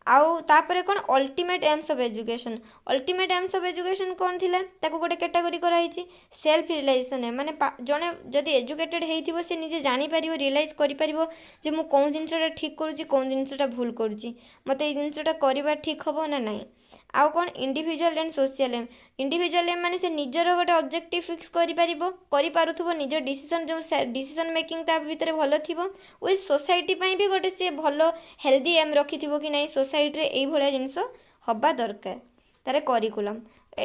आउ तापरे कौन ultimate AIIMS of education. Ultimate AIIMS of education कौन थिला ताको गोटे कैटेगरी कराई सेल्फ रियलाइजेशन है माने जने जदि एजुकेटेड हेइथिबो से निजे जानि परिबो रियलाइज करि परिबो जे मु कोन जिंसटा ठीक करूची कोन जिंसटा भूल करूची मते ए जिंसटा करिबा ठीक हबो ना नाही। आउ कौन individual and social aim. Individual aim माने से निजर गोटे ऑब्जेक्टिव फिक्स करि पारुथबो निजर डिसीजन जो डिसीजन मेकिंग ता भितर भलो थिबो विथ सोसाइटी पई भी गोटे से भलो हेल्दी एम रखिथिबो कि नाही सोसाइटी रे एई भलिया जिंस हबा दरकार। तारे करिकुलम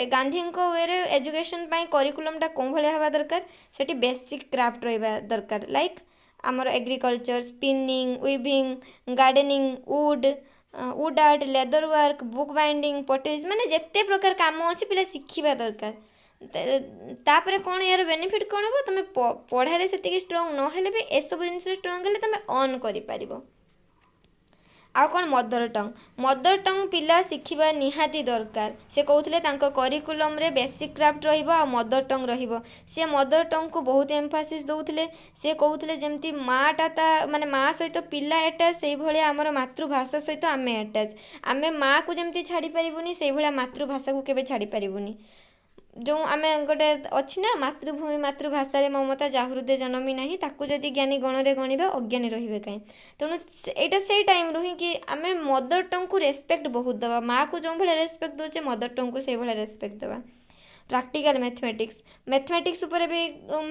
गांधी को वे रे एजुकेशन पई करिकुलम ता कोन भलिया हबा दरकार सेठी बेसिक क्राफ्ट रहबा दरकार लाइक आमर agriculture, spinning, weaving, gardening, wood art, leather work, book binding, पटेज माने जेते प्रकार काम अच्छे पिला शिखिबा दरकार। तापरे कौन यार बेनिफिट कौन हम तुम पढ़ारे से स्ट्रंग न हेले भी ए सब जिन स्ट्रंग हेले तुम अर्न करि पारिबो। आउ कौन मदर टंग पिला शिखिबा निहाती दरकार। से कहते करिकुलम रे बेसिक क्राफ्ट रहिबो आ मदर टंग रहिबो। से मदर टंग को बहुत एम्फासिस दउथिले। से कहते जमती माटा ता माने माँ सहित पिला एटाच से भलिया आमर मातृभाषा सहित आमे एटाच। आमे माँ को जमती छाड़ी पारिबुनी से भलिया मातृभाषा को केबे छाड़ी पारिबुनी। जो आमे गोटे अच्छी ना मातृभूमि मातृभाषा रे ममता जाहृदे जनमी नाही ताकू जदि ज्ञानी गण रे गणिबा अज्ञानी रहिबे काई। तेणु एटा से टाइम रही कि आमे मदर टंग को रेस्पेक्ट बहुत दवा। माँ को जो भाई रेस्पेक्ट दोचे मदर टंग को से भाई रेस्पेक्ट दवा। प्रैक्टिकल मैथमेटिक्स उपरे भी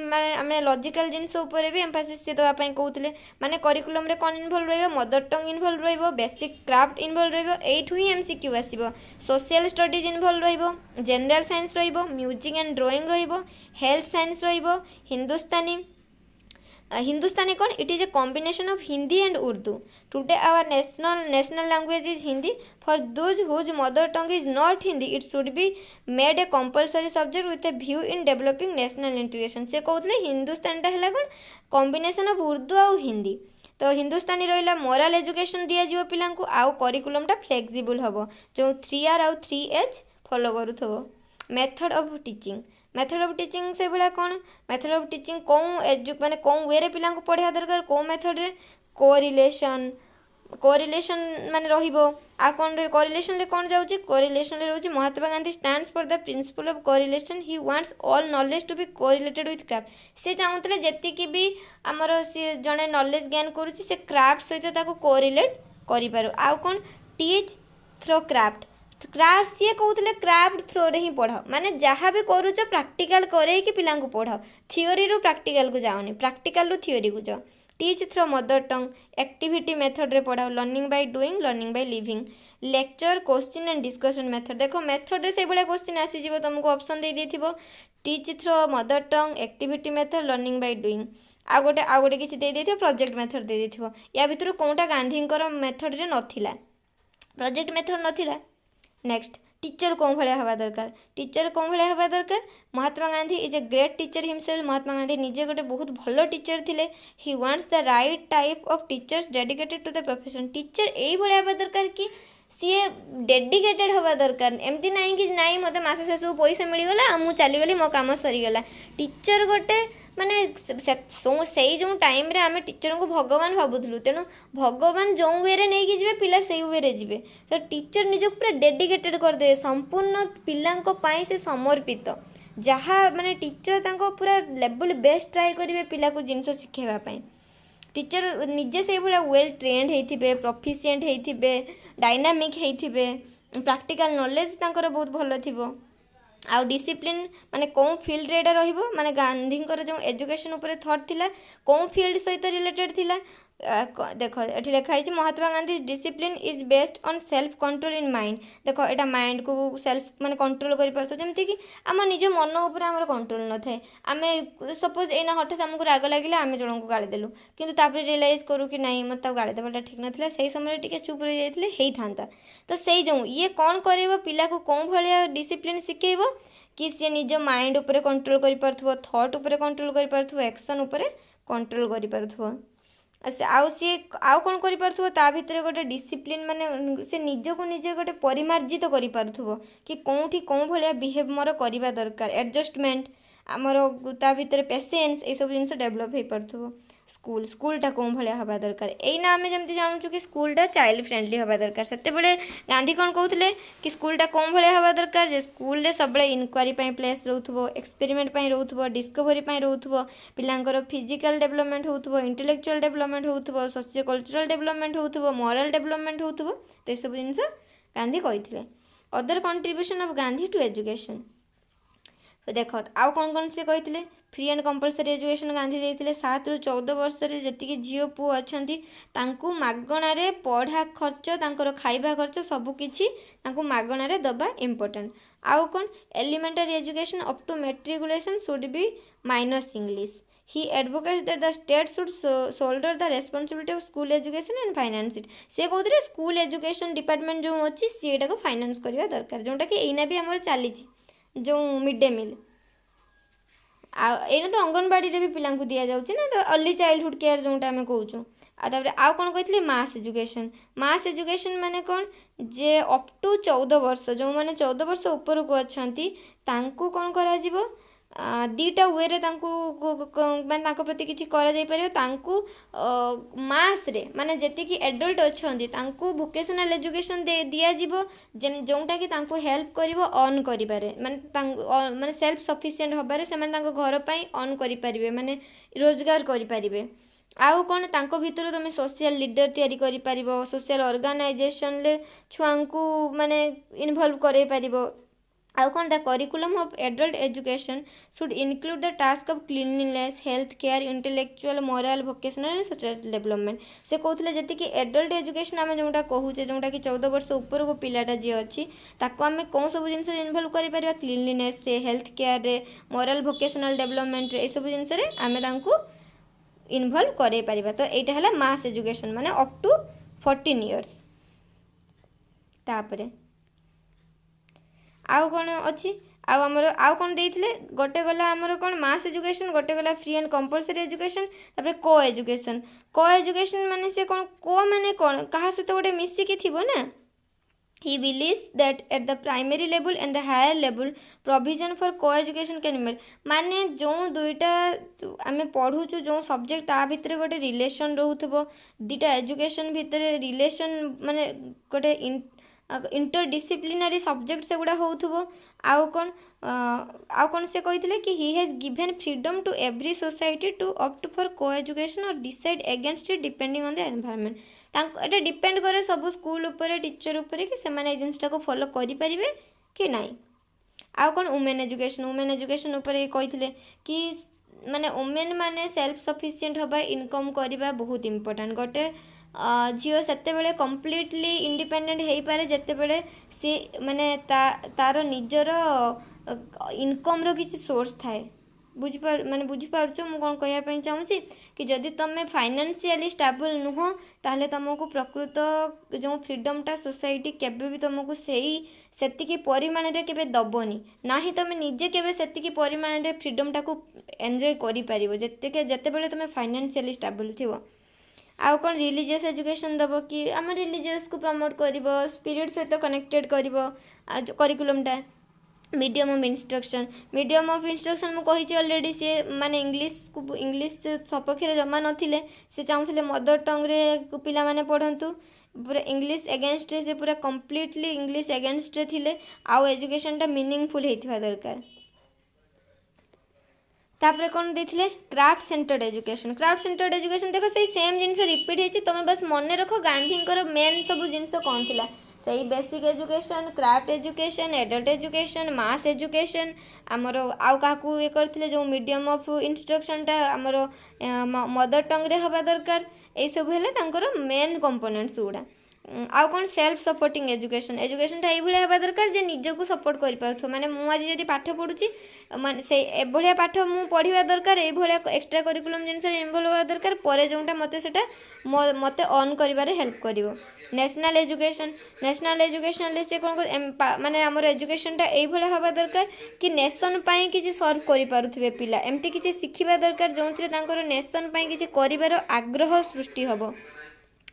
माने लॉजिकल जिनस उपरे भी एम्फासिस से दवा पई कहउतले माने करिकुलम रे कोन इन्वॉल्व रहबो मदर टंग इन्वॉल्व रहबो बेसिक क्राफ्ट इन्वॉल्व रहबो एठु ही एमसीक्यू आसीबो। सोशल स्टडीज इन्वॉल्व रहबो, जनरल साइंस रहबो, म्यूजिक एंड ड्राइंग रहबो, हेल्थ साइंस रहबो, हिंदुस्तानी कौन it is a combination of Hindi and Urdu. Today our national language is Hindi for those whose mother tongue is not Hindi it should be made a compulsory subject with a view in developing national integration. से कहते हिंदुस्तानीटा है कौन combination of Urdu आउ हिंदी। तो हिंदुस्तानी रहा morale education दिज्व पिला आउ करिकुलमटा flexible हम जो 3R आउ 3H फॉलो करूथबो। मेथड ऑफ टीचिंग से भाया कौन मेथड ऑफ टीचिंग कौन माने कौन वे रे पिला पढ़ा दरकार कौ मेथड रे कोरिलेशन माने रहिबो। आ कौन कोरिलेशन रे कौन जाउची कोरिलेशन रे रहउची Mahatma Gandhi stands for the principle of correlation he wants all knowledge to be correlated with craft. से चाहूतले जेतिकी भी हमर से जने नॉलेज गेन करूची से क्राफ्ट सहित ताको कोरिलेट करि पारो। आ कौन टीच थ्रो क्राफ्ट सी कहते क्राफ्ट थ्रो रे ही पढ़ माने जहाँ भी करूच प्रैक्टिकल करे कि पिला पढ़ थियोरी रु प्रैक्टिकल को जाओनी प्रैक्टिकल रु थियोरी को जाओ। Teach through mother tongue activity method रे पढ़ाओ learning by doing learning by living. Lecture question and discussion method देख मेथड रे से भाया क्वेश्चन आसीजिवो तुमको ऑप्शन दे देथिबो teach through mother tongue activity method learning by doing आ गोटे किसी दे देथिबो प्रोजेक्ट मेथड दे देथिबो। या भितर कोनटा गांधींकर मेथड रे नथिला प्रोजेक्ट मेथड नथिला। नेक्स्ट टीचर कौन भाया हवा दरकार टीचर कौन भाया हवा दरकार Mahatma Gandhi is a great teacher himself. Mahatma Gandhi निजे गोटे बहुत भल टीचर थिले। He wants the right type of teachers dedicated to the profession. Teacher यही भाया हवा दरकार कि सी डेडिकेटेड हवा दरकार एमती नाई कि नाई मते मास शेष पैसा मिलगला मु चलीगली मो काम सरीगला। टीचर गोटे माने से जो टाइम रे आमे टीचर को भगवान भावुलु तेणु भगवान जो वे रे नहीं कि पिला से वे रे जीवे। तो टीचर निज पूरा डेडिकेटेड कर दे संपूर्ण पिला से समर्पित जहाँ माने टीचर तांको पूरा लेवल बेस्ट ट्राए करेंगे पिला को जिनस शिखेवाई। टीचर निजे से भाया वेल ट्रेंड होइथिबे प्रोफिशिएंट होइथिबे डायनामिक होइथिबे प्रैक्टिकल नॉलेज तांकर बहुत भल थिबो। आउ डिसिप्लिन माने कौन फील्ड रे एटा रहिबो माने गांधींकर जो एजुकेशन ऊपर थॉट थिला कौन फील्ड सहित रिलेटेड थिला देख ये लिखाई Mahatma Gandhi discipline is based on self control in mind. देख एटा माइंड को सेल्फ माने कंट्रोल कर पारथो जेमति कि आम निज मन उपर आमर कंट्रोल न थाए। आम सपोज एना हठात आमको राग लगे आम जन को गाड़ी देलु किंतु तापर रियलाइज करू कि नहीं मत गाड़ी देवाटा ठीक नाला से समय टिके चुप रही जाते था। तो से जो ये कौन कर पिला को कौन भाया डिसिप्लिन शिखेब कि सी निज माइंड उपर कंट्रोल कर पारथो, थॉट उपर कंट्रोल कर पारथो, एक्शन उपर कंट्रोल कर पारथो। आउ सी आउ कौन कर पारथो ता भितर गोटे डिसिप्लिन माने से निज को निजे गोटे परिमार्जित कर पारथो कि कौटी कौन भाया बिहेव मोर करवा दरकार, एडजस्टमेंट आमर ता भितर पेशेंस ये सब जिन डेभलप हो पारथो। स्कूलटा कौन भाया हवा दरकार एना आम जमी जानूँ कि स्कूलटा चाइल्ड फ्रेंडली हवा दरकार। से गांधी कौन कहते कि स्कूलटा कौन भाया हवा दरकार जे स्कूल सब इनक्वारी प्लेस रोथुबो, एक्सपेरिमेंट रोथुबो, डिस्कवरी रोथुबो, पिलांकर फिजिकल डेवलपमेंट होथुबो, इंटेलेक्चुअल डेवलपमेंट होथुबो, सोशियो कल्चरल डेवलपमेंट होथुबो, मोरल डेवलपमेंट होथुबो। तो ये सब जिन गांधी कहते। Other contribution of Gandhi to education देख आउ कौन से कहते free and compulsory education Gandhi देते 7 ରୁ 14 वर्ष जी झील पुओ अच्छा मगणारे पढ़ा खर्च तांकर खाइबा खर्च सबकि मगणारे दबा इम्पोर्टेंट। आउ कौन elementary education up to matriculation should be minus English. He advocates that the state should shoulder the responsibility of school education and finance it. से कहते स्कूल एजुकेशन डिपार्टमेंट जो अच्छी सीटा को फाइनेंस करवा दरकार जोटा कि एना भी आम चली जो मिड डे मिल एना तो अंगनवाड़ी भी पिला दि जाऊँगी ना। तो अर्ली चाइल्डहुड केयर जोटा आम कहूँ। आउ कौन कहते मास एजुकेशन। मास एजुकेशन माने कौन जे अप टू 14 वर्ष जो मैंने 14 वर्ष ऊपर को अच्छा कौन करा दीटा वे माने प्रति किसी मास रे माने जेतिकी एडल्ट अच्छा वोकेशनल एजुकेशन दिज्व जोटा कि हेल्प कर अर्न कर माने सेल्फ सफिशिएंट हबारे से घर पर अर्न करें माने रोजगार करें। आउ कौन तांको भितर तुम सोशल लीडर तैयारी करि परिबो, सोशल ऑर्गेनाइजेशन ले छुआ को माने इन्वॉल्व करे परिबो। आउ कौन the curriculum of adult education should include the task of cleanliness, health care, intellectual, moral, vocational and social development. से कहते जी कि एडल्ट एजुकेशन आम जोटा कहूचे जोटा कि 14 वर्ष ऊपर को पिलाटा जी अच्छी आम कौन सब जिन इनवॉल्व कर cleanliness, health care, moral vocational development ये सब जिन आम इनवॉल्व करे परिबा। तो यहाँ है मास एजुकेशन माने अप टू 14 इयर्स। तापरे आउ कौन अच्छी आमर आउ कौन देइथिले गोटे गला आमर कौन मास एजुकेशन, गोटे गला फ्री एंड कंपलसरी एजुकेशन, तापर को एजुकेशन। को एजुकेशन माने से कौन को माने कौन कहा सहित गोटे मिसिकी थिबो ना। He believes that at the primary level and the higher level provision for co-education can be made। माने जो दुईटा आमे पढ़ुचु जो सब्जेक्ट ता भितर गोटे रिलेशन रहउथबो, दुईटा एजुकेशन भितर रिलेशन माने गोटे इंटरडिसिप्लिनरी सब्जेक्ट से गुड़ा होउथबो। आउ कौन से कहते कि he has given freedom to every society to opt for co-education और decide against it depending on the environment. ये डिपेंड करे सब स्कूल उपर टीचर उपर कि से जिनटा को फॉलो करें कि नहीं। आउ कौन वुमेन एजुकेशन उपर कहते कि माने वुमेन माने सेल्फ सफिशिएंट हवा इनकम करवा बहुत इम्पोर्टेंट। गोटे झील से कम्प्लीटली इंडिपेंडेंट हो पारे जिते सी माने तार निजर इनकम रो किसी सोर्स थाए। बुझीपार मु कौन कहवाई चाहूँगी कि जदि तुम फाइनेंशियली स्टेबल नुह ताहले तुमको प्रकृत जो फ्रीडमटा सोसाइटी केबे भी तुमको सेतिकी परिमाण रे केबे दबनी ना ही तुम निजे केबे सेतिकी परिमाण रे फ्रीडमटा को एंजॉय करि पारिबो जेतेबेले तुम फाइनेंशियली स्टेबल थिबो। आउ कौन रिलीजियस एजुकेशन दब कि आम रिलीजियस को प्रमोट कर स्पिरिट सहित कनेक्टेड कर करिकुलमटा। मीडियम ऑफ इंस्ट्रक्शन मुझे ऑलरेडी सी माने इंग्लीश सपक्ष जमा नथिले से चाहूले मदर टंग रे पिला माने पढ़ंतु पूरा इंग्लीश एगेंस्ट से पूरा कम्प्लीटली इंग्लीश एगेंस्ट थिले। आउ एजुकेशनटा मीनिंगफुल होइथिबा दरकार। तापर कौन देथिले क्राफ्ट सेंटर्ड एजुकेशन। देखो से सेम जिनस रिपीट होती तुम बस मन रख गांधी मेन सब जिनस कौन थिला सही basic education, craft education, adult education, मास एजुकेशन, आमर आउ काकू ये करथिले जो मीडियम ऑफ इंस्ट्रक्शनटा आमर मदर टंग रे हवा दरकार। ये सब हेले तांकर मेन कंपोनेंट्स गुड़ा। आउ कौन सेल्फ सपोर्टिंग एजुकेशन, एजुकेशनटा ये हवा दरकार जे निजको सपोर्ट कर पारथो। माने मु आज जदि पाठ पढुची माने से एभलिया पाठ मु पढ़िबा दरकार, एभलिया एक्स्ट्रा करिकुलम जिनस इन्वॉल्व होवा दरकार, परे जोंटा मते सेटा मते अर्न करिबारे हेल्प करिवो। नेशनल एजुकेशन, नेशनल एजुकेशन ले से कौन माने आमर एजुकेशनटा ये हवा दरकार कि नेशन पाई किसी सर्व करि पारुथिबे पिला, एमती किसी शिखिबा दरकार जोंथिरे तांकर नेशन पाई किसी करिबार आग्रह सृष्टि हबो।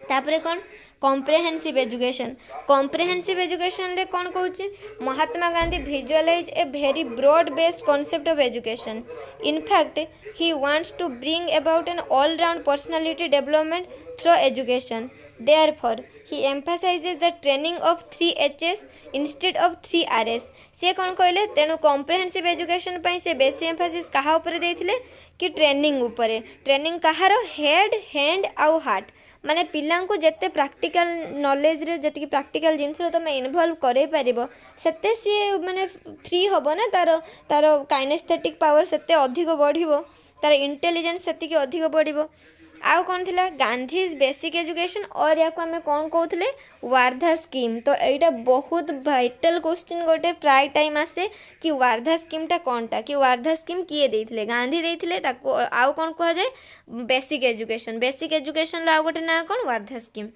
तापरे कौन कॉम्प्रिहेंसिव एजुकेशन, कॉम्प्रिहेंसिव एजुकेशन रे कौन कहूँ Mahatma Gandhi visualize a very broad based concept of education. In fact he wants to bring about an all round personality development through education. Therefore, he emphasizes the training of 3 H's instead of 3 R's। से कौन कहले तेणु comprehensive education पाई से बेसी एम्फासिस कहा ऊपर देथिले कि training ऊपर। ट्रेनिंग कहार हेड हैंड आउ हार्ट, माने पिला को जिते प्राक्टिकल नॉलेज रे जति प्राक्टिकल जिनस तुम इनवॉल्व करे पारिबो सेते सी माने फ्री हबो ना, तार तार काइनेस्थेटिक पावर सेते अधिक बढ़िबो, तार इंटेलिजेंस सेति अधिक बढ़िबो। आउ कौन थिला गांधीज बेसिक एजुकेशन, और या को हमें कौन कहते वार्धा स्कीम। तो यहाँ बहुत वाइटल क्वेश्चन गोटे प्राय टाइम आसे कि वार्धा स्कीमटा कौनटा, कि वार्धा स्कीम किए देथिले, गांधी देथिले, ताको आउ कौन कह जाए बेसिक एजुकेशन। बेसिक एजुकेशन आउ गोटे ना कौन वार्धा स्कीम।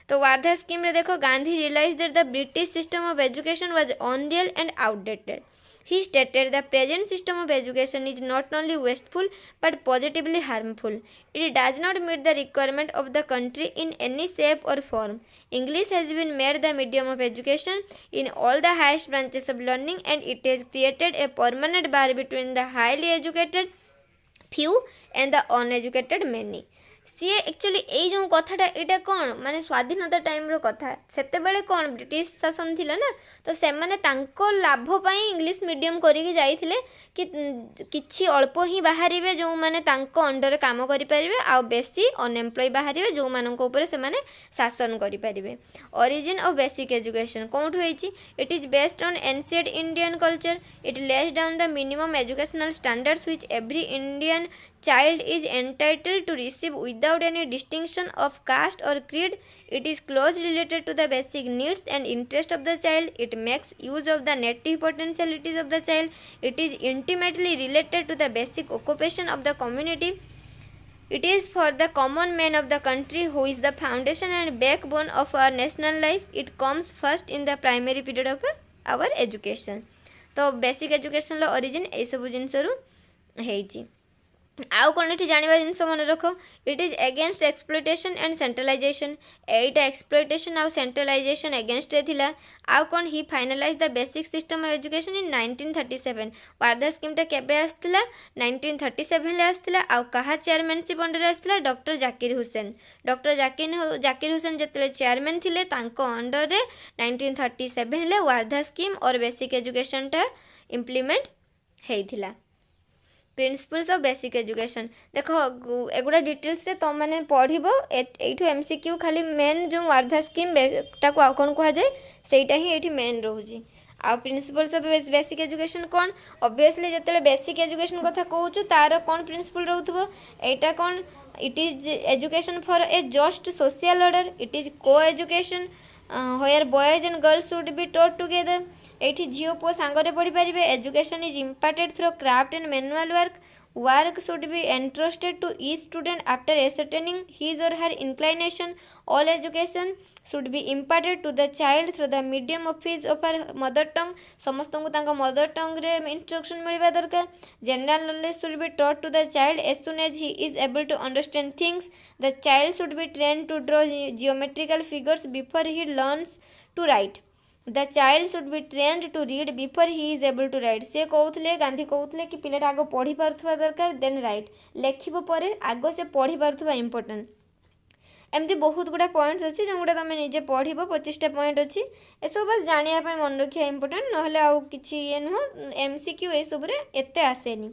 तो वार्धा स्कीम रे देखो Gandhi realise that the British system of education was unreal and outdated. He stated the present system of education is not only wasteful but positively harmful. It does not meet the requirement of the country in any shape or form. English has been made the medium of education in all the highest branches of learning, and it has created a permanent bar between the highly educated few and the uneducated many। सी actually यही जो कथाटा यहाँ कौन माने स्वाधीनता time रो कथा, सेते बेले कौन ब्रिटिश शासन थिला ना, तो से माने तांको लाभ पाई इंग्लिश मीडियम करिके जाइथिले कि किछि अल्प ही बाहरिबे जो माने तांको अंडर काम करि परिबे, आ बेसी अनएम्प्लॉय बाहरिबे जो माननको ऊपर से माने शासन करि परिबे। ओरिजिन ऑफ बेसिक एजुकेशन कोठ होईची, it is based on ancient Indian culture. It lays down the minimum educational standards which every Indian child is entitled to receive without any distinction of caste or creed. It is closely related to the basic needs and interests of the child. It makes use of the native potentialities of the child. It is intimately related to the basic occupation of the community. It is for the common man of the country who is the foundation and backbone of our national life. It comes first in the primary period of our education। तो basic education origin ए सब जिनस रु आउ कौन ये जानवा जिनस मन रख, it is against exploitation and centralization. एटा एक्सप्लोइटेशन आउ सेंट्रलाइजेशन एगेन्स्ट रे थिला। आउ कौन he finalize the basic system of education in 1937। Wardha स्कीमटा केबे आसथिला 1937 ले आसथिला। आउ कहा चेयरमैनशिप अंडर आसथिला डॉक्टर जाकिर हुसैन। डॉक्टर जाकिर हुसैन जतले चेयरमैन थिले तांको अंडर रे 1937 ले वार्धा स्कीम और बेसिक एजुकेशनटा इम्प्लीमेंट हेइथिला। प्रिंसिपल्स ऑफ बेसिक एजुकेशन देख एगुड़ा डिटेल्स रे तुम मैंने पढ़ो एठू एमसीक्यू खाली मेन जो वार्धा स्कीम टाक आउ कौन कह जाए सेटा ही ये मेन रोचे। आ प्रिंसिपल्स ऑफ बेसिक एजुकेशन कौन, ऑब्वियसली जिते बेसिक एजुकेशन कथा कहूँ तार कौन प्रिंसिपल रोथबो एटा कौन, it is education for a just social order. It is coeducation where boys and girls should be taught together. एठी झील पुओ सांगरे पढ़ी पारिबे। Education is imparted through craft and manual work. Work should be entrusted to each student after ascertaining his or her inclination. All education should be imparted to the child through the medium of his or her mother tongue। समस्त को तांका mother tongue रे instruction मिलवा दरकार। General knowledge should be taught to the child as soon as he is able to understand things। The child should be trained to draw geometrical figures before he learns to write। The child should be trained to read before he is able to write। से कहते गांधी कहते कि पिलाटा आग पढ़ी पारुथबा दरकार then right लेखिबो परे आग से पढ़ी पारुथबा इंपोर्टेंट। एमती बहुत गुड़ा पॉइंट्स अच्छी जो गुड़ा तुम निजे पढ़ो 25टा पॉइंट अच्छी एसब बस जानापी मन रखा इंपोर्टेंट नहले आउ किछि ये नुह एमसीक्यू ये सब एते आसेनी।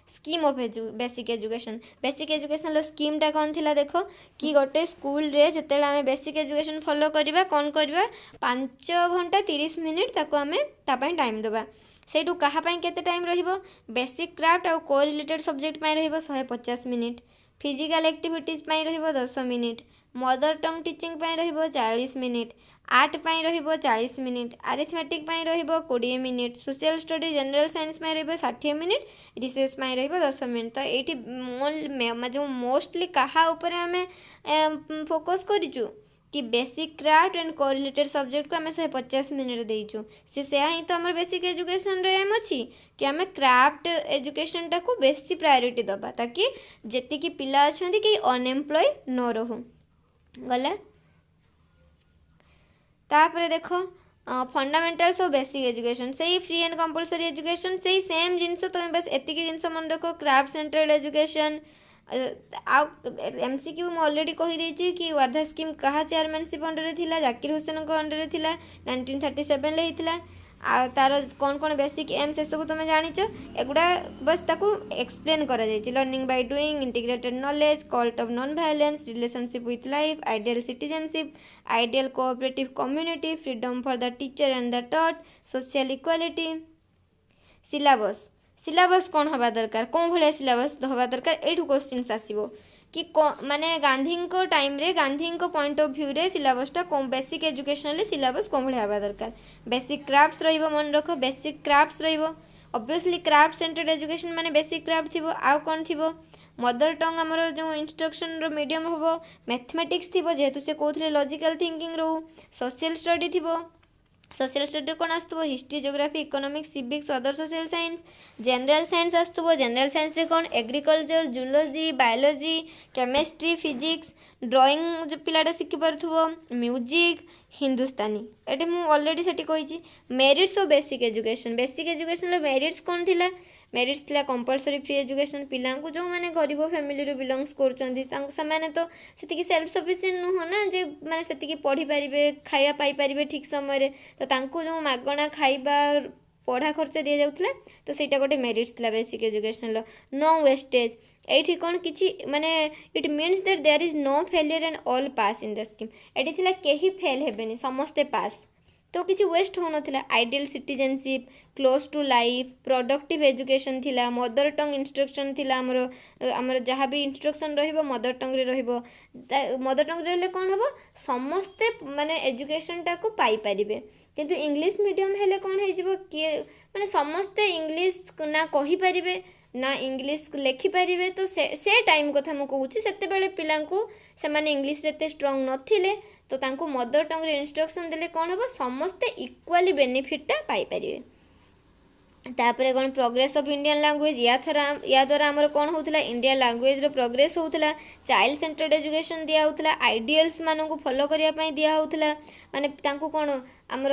स्कीम ऑफ बेसिक एजुकेशन स्कीमटा कौन थिला देख कि गोटे स्कूल रे जिते आम बेसिक एजुकेशन फॉलो करवा कौन करवा 5 घंटा 30 मिनिट ताको आम तापाई टाइम देवा सेठू कहाँपाई केते टाइम रहिबो बेसिक क्राफ्ट और को रिलेटेड सब्जेक्ट पाई रहिबो 150 मिनिट फिजिकल एक्टिविटीज पाई रहिबो 10 मिनिट मदर टंग टीचिंग पाई रहिबो 40 मिनिट आर्ट पाई रहिबो 40 मिनिट अरिथमेटिक पाई रहिबो 20 minute social study general science पाई रहिबो 60 मिनिट रिसर्च पाई रहिबो 10 मिनिट तो एटी जो मोस्टली कहा ऊपर आमे फोकस करिचु कि basic craft and correlated subject को आम 150 मिनिट देइचु से ही तो आम बेसिक एजुकेशन रे एम अच्छी कि आम क्राफ्ट एजुकेशन टाको बेसी प्रायोरिटी दबा ताकि जेतिकी पिला अछंती कि अनएम्प्लॉय न रहू गला तापर देख फंडामेंटल्स ऑफ बेसिक एजुकेशन से फ्री एंड कंपलसरी एजुकेशन से सेम जिनस तुम बस एति जिनस मन रख क्राफ्ट सेंट्रल एजुकेशन एमसीक्यू मुझे ऑलरेडी कहीदे कि वार्धा स्कीम कहा चेयरमैनशिप अंडर थिला जाकिर हुसैन अंडर थिला 1937 ले हितला आ तार कौन कौन बेसिक एम से सब तुम जानिच एगुड़ा बस ताको एक्सप्लेन करा जायछि learning by doing integrated knowledge cult of non violence relationship with life ideal citizenship ideal cooperative community freedom for the teacher and the taught social equality syllabus syllabus कौन हवा दरकार कौन भाया सिलेबस हवा दरकार एठू क्वेश्चन आसो कि माने गांधी को टाइम रे गांधी को पॉइंट ऑफ व्यू रे सिलेबसटा कौन बेसिक एजुकेशनल सिलेबस कौन भाया हवा दरकार बेसिक क्राफ्ट्स रहिबो मन रख बेसिक क्राफ्ट्स रहिबो ऑब्वियसली क्राफ्ट सेंटर्ड एजुकेशन माने बेसिक क्राफ्ट थिबो आउ कौन थिबो मदर टंग आमर जो इंस्ट्रक्शन रो मीडियम होबो मैथमेटिक्स थिबो जेहेतु से कोथले लॉजिकल थिंकिंग रहू सोशल स्टडी थिबो सोशल स्टडी कौन आसुव history geography economics civics other social science general science आसुव जनरल साइंस रे कौन agriculture zoology biology chemistry physics drawing जो पिलाटा शिखि पारुथुवो म्यूजिक हिंदुस्तानी एटे मु ऑलरेडी सेठी कहिछि merits of basic education merits कौन थिला मेरिट्स थिला कंपलसरी फ्री एजुकेशन पिला को जो माने गरीब फैमिली रो बिलोंग्स करचंदी से माने तो सेतिकी सेल्फ सफिशिएंट नुह ना जे माने सेतिकी पढ़ी पारिबे खाइया पाई पारिबे ठीक समय रे तो तांको जो मागणा खाइबा पढ़ा खर्च दिया जाउथला तो सेटा गोटे मेरिट्स थिला बेसिक एजुकेशनल नो वेस्टेज एठी कोन किछि माने it means that there is no failure and all pass in the scheme एठी थिला केही फेल हेबेनी समस्ते पास तो किसी वेस्ट हो नथिला ideal citizenship close to life productive education थिला मदर टंग इंस्ट्रक्शन थिला हमर जहाँ भी इंस्ट्रक्शन रहिबो मदर टंग रे रहिबो मदर टंग रे कौन हम समस्ते माने एजुकेशन टा को पाई परिबे किंतु इंग्लिश मीडियम हेले कौन है जीवो किए माने समस्ते इंग्लिश ना कहि परिबे ना इंग्लिश लेखि पारिबे तो से टाइम कथा मु कहूछि सेते बेले पिलांको से माने इंग्लिश रे ते स्ट्रांग नथिले तो तांको मदर टंग रे इंस्ट्रक्शन देले कौन हम समस्ते इक्वाली बेनिफिटा पाई परिबे तापरे कौन प्रोग्रेस ऑफ इंडियन लैंग्वेज या द्वारा आमर कौन होता इंडियन लैंग्वेज रो प्रोग्रेस होता चाइल्ड सेंटर्ड एजुकेशन दिया होता आइडियल्स मानू फॉलो करने दिया होता माने तांको कौन आमर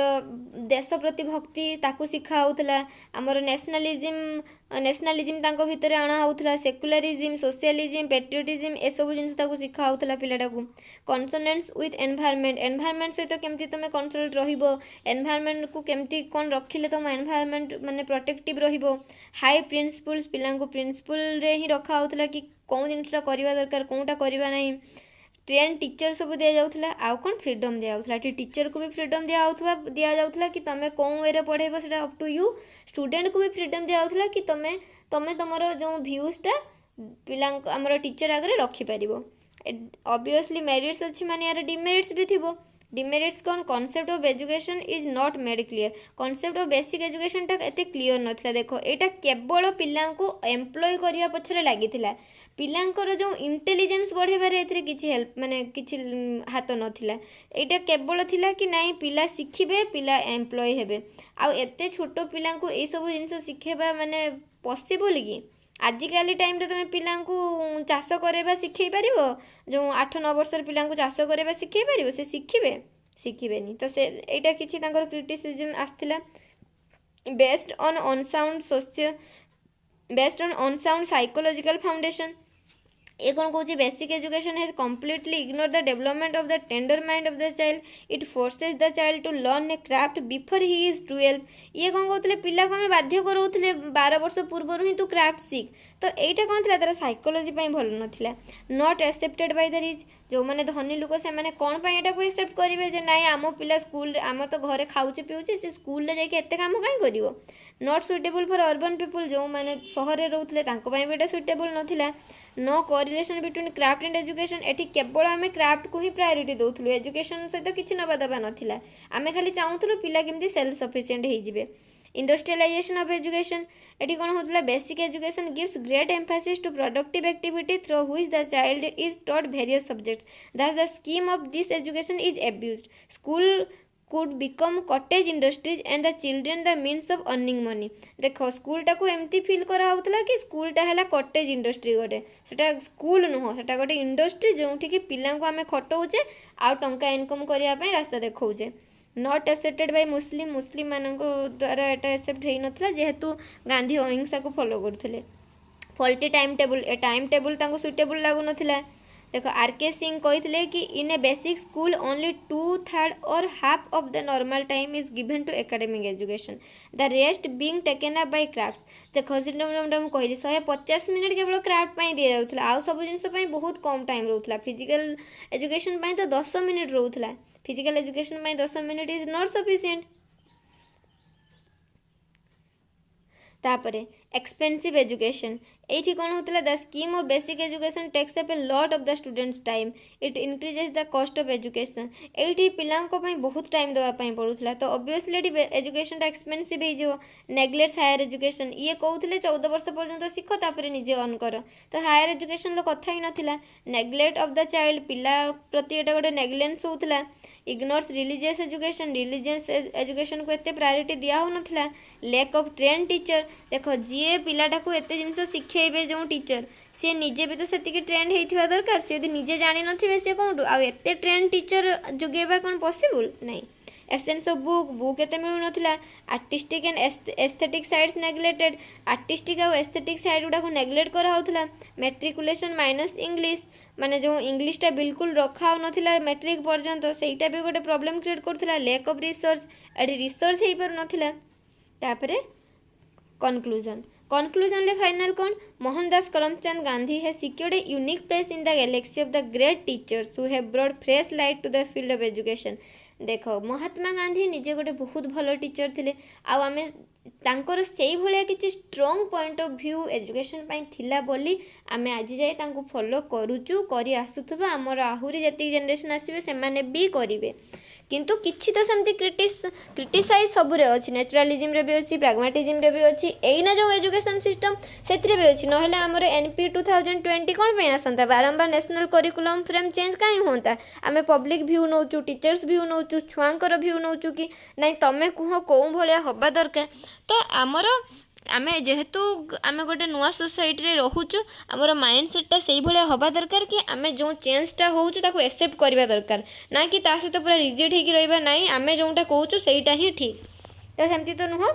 देश प्रति भक्ति ताकू शिखा होता आमर नेशनलिज्म तांको भितर अणा होता सेक्युलरिज्म सोशलिज्म पेट्रियोटिज्म ए सब जिन शिखा होता पिलाटा को कन्सोनेंस विथ एनवायरनमेंट सहित केमती तुम कन्सल्ट रहिबो एनवायरनमेंट को केमती कौन रखिले तुम एनवायरनमेंट माने प्रोटेक्टिव रहिबो हाई प्रिंसिपल्स पिलांको प्रिंसिपल रे ही रखा होता कि कौन जिनटा करवा दरकार कौनटा करवा नहीं ट्रेन टीचर सब दि जाऊला आउ कौन फ्रीडम दि जाऊला टीचर को भी फ्रीडम दि जाऊला कि तुम कौन वे पढ़ेब से अप टू यू स्टूडेंट को भी फ्रीडम दि जाऊला कि तुम तुमर जो व्यूजटा पिला आमर टीचर आगे रखिपर ऑब्वियसली मेरिट्स अच्छी माने यार डिमेरिट्स भी थी डिमेरिट्स कौन concept of education is not made clear concept of basic education टा एते क्लियर नथिला देखो एटा केवल पिला को एम्प्लॉय करिया पछरे लागिथिला पिलांकर जो इंटेलिजेंस बढ़ेबार एथरे किछि हेल्प माने किछि हाथ नथिला एटा केवल थिला कि नाही पिला शिखिबे पिला एम्प्लॉय हेबे आ एते छोटो पिला को ए सब जिंस शिखेबा माने पॉसिबल कि आजिकाली टाइम रे तुम पिला चाष करवा शिखई पार जो 8-9 वर्षर पिला चाष करवा शिखई पार से शिखिबेनी तो से एटा किछि तांकर क्रिटिसिज्म आस्थिला based on unsound psychological foundation ये कौन कौन basic education has completely ignore the development of the tender mind of the child it forces the child to learn a craft before he is 12 ये कौन कहते पिला को आम बाध्य कराऊे 12 वर्ष पूर्व ही तू क्राफ्ट सीख तो यहाँ कौन थी तार साइकोलोजी भल नाला not accepted by the rich जो मैंने धनी लोक से कौन यहाँ को एक्सेप्ट करेंगे जे ना आम पिला स्कूल आम तो घरे खाऊे पीऊे सी स्कूल जाके एत काम कहीं कर not suitable for urban people जो मैंने सहर रोते भी सुइटेबल नाला no correlation between craft and education एटी केवल आम क्राफ्ट को ही प्रायोरिटी दौलू एजुकेशन सहित किसी नवा दबा नाला आम खाली चाहूलु पिला केमती सेल्फ सफिशिएंट होइजिबे इंडस्ट्रियलाइजेशन ऑफ एजुकेशन एटी कौन होता basic education gives great emphasis to productive activity through which the child is taught various subjects that the scheme of this education is abused school could become cottage industries and the children the means of earning money देख school टाक एमती fill कराला कि स्कूलटा है cottage industry गोटे सेटा school नुह सेटा गोटे इंडस्ट्री जो कि पिला आम खटाऊे आउ टंका इनकम करने रास्ता देखौचे नॉट एक्सेप्टेड बाय मुस्लिम मान द्वारा एटा एक्सेप्ट हो नाला जेहेतु गांधी अहिंसा को फॉलो करते फॉल्टी टाइम टेबल सुइटेबल लगुन देखो आर.के. सिंह कहते कि in a basic school only 2/3 और half of the normal time is given to academic education the rest being taken up by crafts देखो मुझे कहली 150 मिनट केवल क्राफ्ट दि जाऊला आउ सब जिन बहुत कम टाइम रोला फिजिकल एजुकेशन तो 10 मिनिट रोला physical education 10 minute is not sufficient तापरे एक्सपेंसिव एजुकेशन ये कौन होता the scheme of basic education takes up a lot of the students time it increases the cost of education ये पिला बहुत टाइम देवाई पड़ूला तो ऑब्वियसली एजुकेशन एक्सपेंसिव हो नेग्लेक्ट्स हायर एजुकेशन ये कहते 14 वर्ष पर्यंत शिख तापर निजे अर्न कर तो हायर एजुकेशन कथा ही नाला नेग्लेक्ट ऑफ द चाइल्ड पिला प्रति एटा गोटे नेग्लेंस होता इग्नोर्स रिलीजियस एजुकेशन को एत प्रायोरिटी दिया हो नाला लैक ऑफ ट्रेन टीचर देख जी पिलाटा को एत जिन शिखेबे जो टीचर सी निजे भी तो से ट्रेंड होता दरकार सी यदि निजे जानी नथिबे सी कौन आते ट्रेंड टीचर जोगेबा कौन पॉसिबल नहीं एब्सेंस ऑफ बुक एत मिलू नाला artistic and aesthetic sides neglected artistic और एस्थेटिक साइड गुड़ा को नेग्लेक्ट कराउथला मेट्रिकुलेशन माइनस इंग्लिश माने जो इंग्लिशटा बिल्कुल रखा नाला मेट्रिक पर्यंत सेटा भी गोटे प्रॉब्लम क्रिएट करथला लैक ऑफ रिसर्च एडी रिसर्च हो पार नाला तापरे conclusion फाइनल कौन Mohandas Karamchand Gandhi has secured a unique place in the galaxy of the great teachers who have brought fresh light to the field of education देख महात्मा गांधी निजे गोटे बहुत भल टीचर थे आम तांकर से भाया किसी strong point of view education थिला बोली आम आज जाए फॉलो करुचु करी आसुथबा आमर आहुरी जति जनरेशन आसबे से माने भी करेंगे किंतु किछि तो सेमती क्रिटिसाइज सबुरे अच्छी नेचुरालिज्म रे भी अच्छी प्राग्मेटिज्म रे भी अच्छी एइना जो एजुकेशन सिस्टम सेथरे भी अच्छी नहेले हमर एनपी 2020 कोन पे आसंता बारंबार नेशनल करिकुलम फ्रेम चेंज काई होता आमे पब्लिक व्यू नौचु टीचर्स व्यू नौचु छुआंकर व्यू नौचु कि नहीं तमे कुह कौ भलिया हबा दरकार तो आमर आमे जेहेतु आमे गोटे नुआ सोसाइटी रे रहूचु आमर माइंडसेटा से भाया हवा दरकार कि आमे जो चेंजटा होउचु ताको एक्सेप्ट करबा दरकार ना कि ता सहित पूरा रिजिड होगी रहिबा नहीं आमे जोटा कहूचु सेटा ही ठीक तो सेमती तो नुह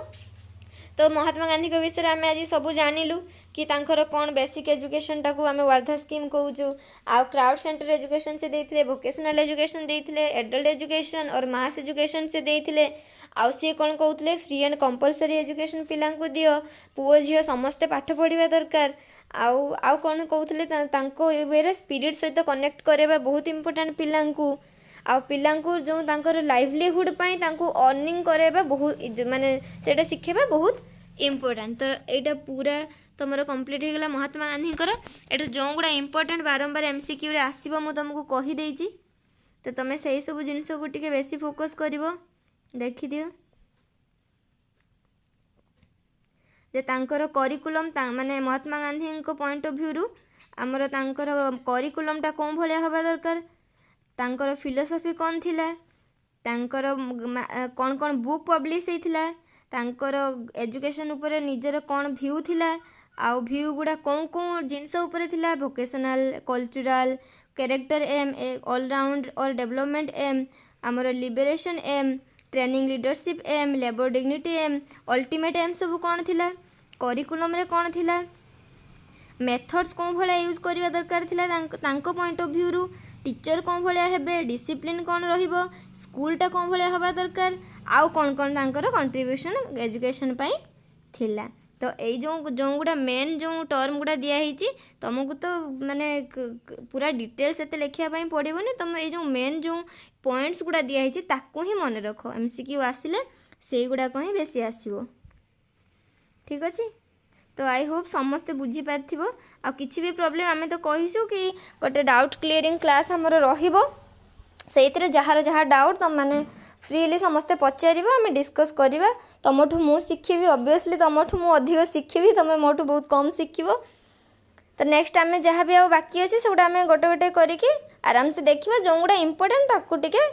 तो महात्मा गांधी के विषय आमे आज सब जानिलु कि तांकर कौन बेसिक एजुकेशन टाको आमे वार्धा स्कीम कहूचु आ क्राउड सेंटर एजुकेशन से देथिले वोकेशनल एजुकेशन देथिले एडल्ट एजुकेशन और मास एजुकेशन से देथिले आउ सी कौन कहते फ्री एंड कंपलसरी एजुकेशन पिला दियो पुओ झील समस्ते पाठ पढ़ा दरकार आउ कौन कहते वे स्पिरिट सहित कनेक्ट करवा बहुत इंपोर्टेंट पिला आ पिला जो तांकर लाइवलीहुड अर्निंग करवा बहुत माने सेटा शिखेबा बहुत इंपोर्टेंट तो यहाँ पूरा तुम कंप्लीट होगा महात्मा गांधी एटा जो गुड़ा इंपोर्टेंट बारंबार एमसीक्यू रे आसीबो मु तुमको कही देइची तो तुम से सब जिन को टिके बेसी फोकस करिवो देखि दियो जे तांकर करिकुलम माने महात्मा गांधी को पॉइंट ऑफ व्यू रु आमर तांकर करिकुलमटा कौन भलिया हवा दरकार तांकर फिलोसफी कौन थिला तांकर कौन कौन बुक पब्लिश होइथिला तांकर एजुकेशन उपरे निजर कौन व्यू थिला आउ व्यू गुड़ा कौन कौन जिनस उपरे थिला vocational cultural character aim all round और डेवलपमेंट एम आमर liberation aim training leadership aim labour dignity aim ultimate aim सब कौन थिला करिकुलम रे कौन थिला मेथड्स कौन भाया यूज करवा दरकार थिला तांको पॉइंट ऑफ व्यू रु टीचर कौन भाया हेबे डिसिप्लिन कौन रहिबो स्कूलटा कौन भाया हवा दरकार आउ कौन कौन तांकर कंट्रीब्यूशन एजुकेशन पाई थिला। तो यही जो गुड़ा मेन जो टर्म गुड़ा दिखाई तुमको तो माने पूरा डिटेल्स एत लिखापी पड़ोनी तुम ये जो मेन जो पॉइंट्स गुड़ा दिखाई ताकू ही मन रख एमसीक्यू आसिले से गुड़ाक ही बेसी आसो। ठीक अच्छे तो आई होप समस्ते बुझीपार आ किसी भी प्रॉब्लम आम तो कहीसु कि गोटे डाउट क्लीयरिंग क्लास आमर रही जार जहाँ डाउट तुम मैंने फ्रीली समस्ते पचार आम डिस्कस करवा तुमठू मु शिखी ऑब्वियसली तुमठू मु अधिक शिखी तुम मोठू बहुत कम शिखब। तो नेक्स्ट आम जहाँ भी बाकी अच्छे से आम गोटे गोटे करके आराम से देखा जो गुड़ा इंपोर्टेंट ताकू टिके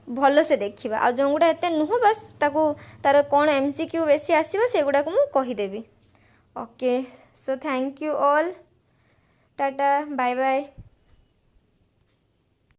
भल से देखा आ जो गुड़ा एत नुह बस ताकू तार कौन एमसीक्यू बेसी आसो से गुड़ाक मु कहीदेवी। Okay so thank you all tata bye bye.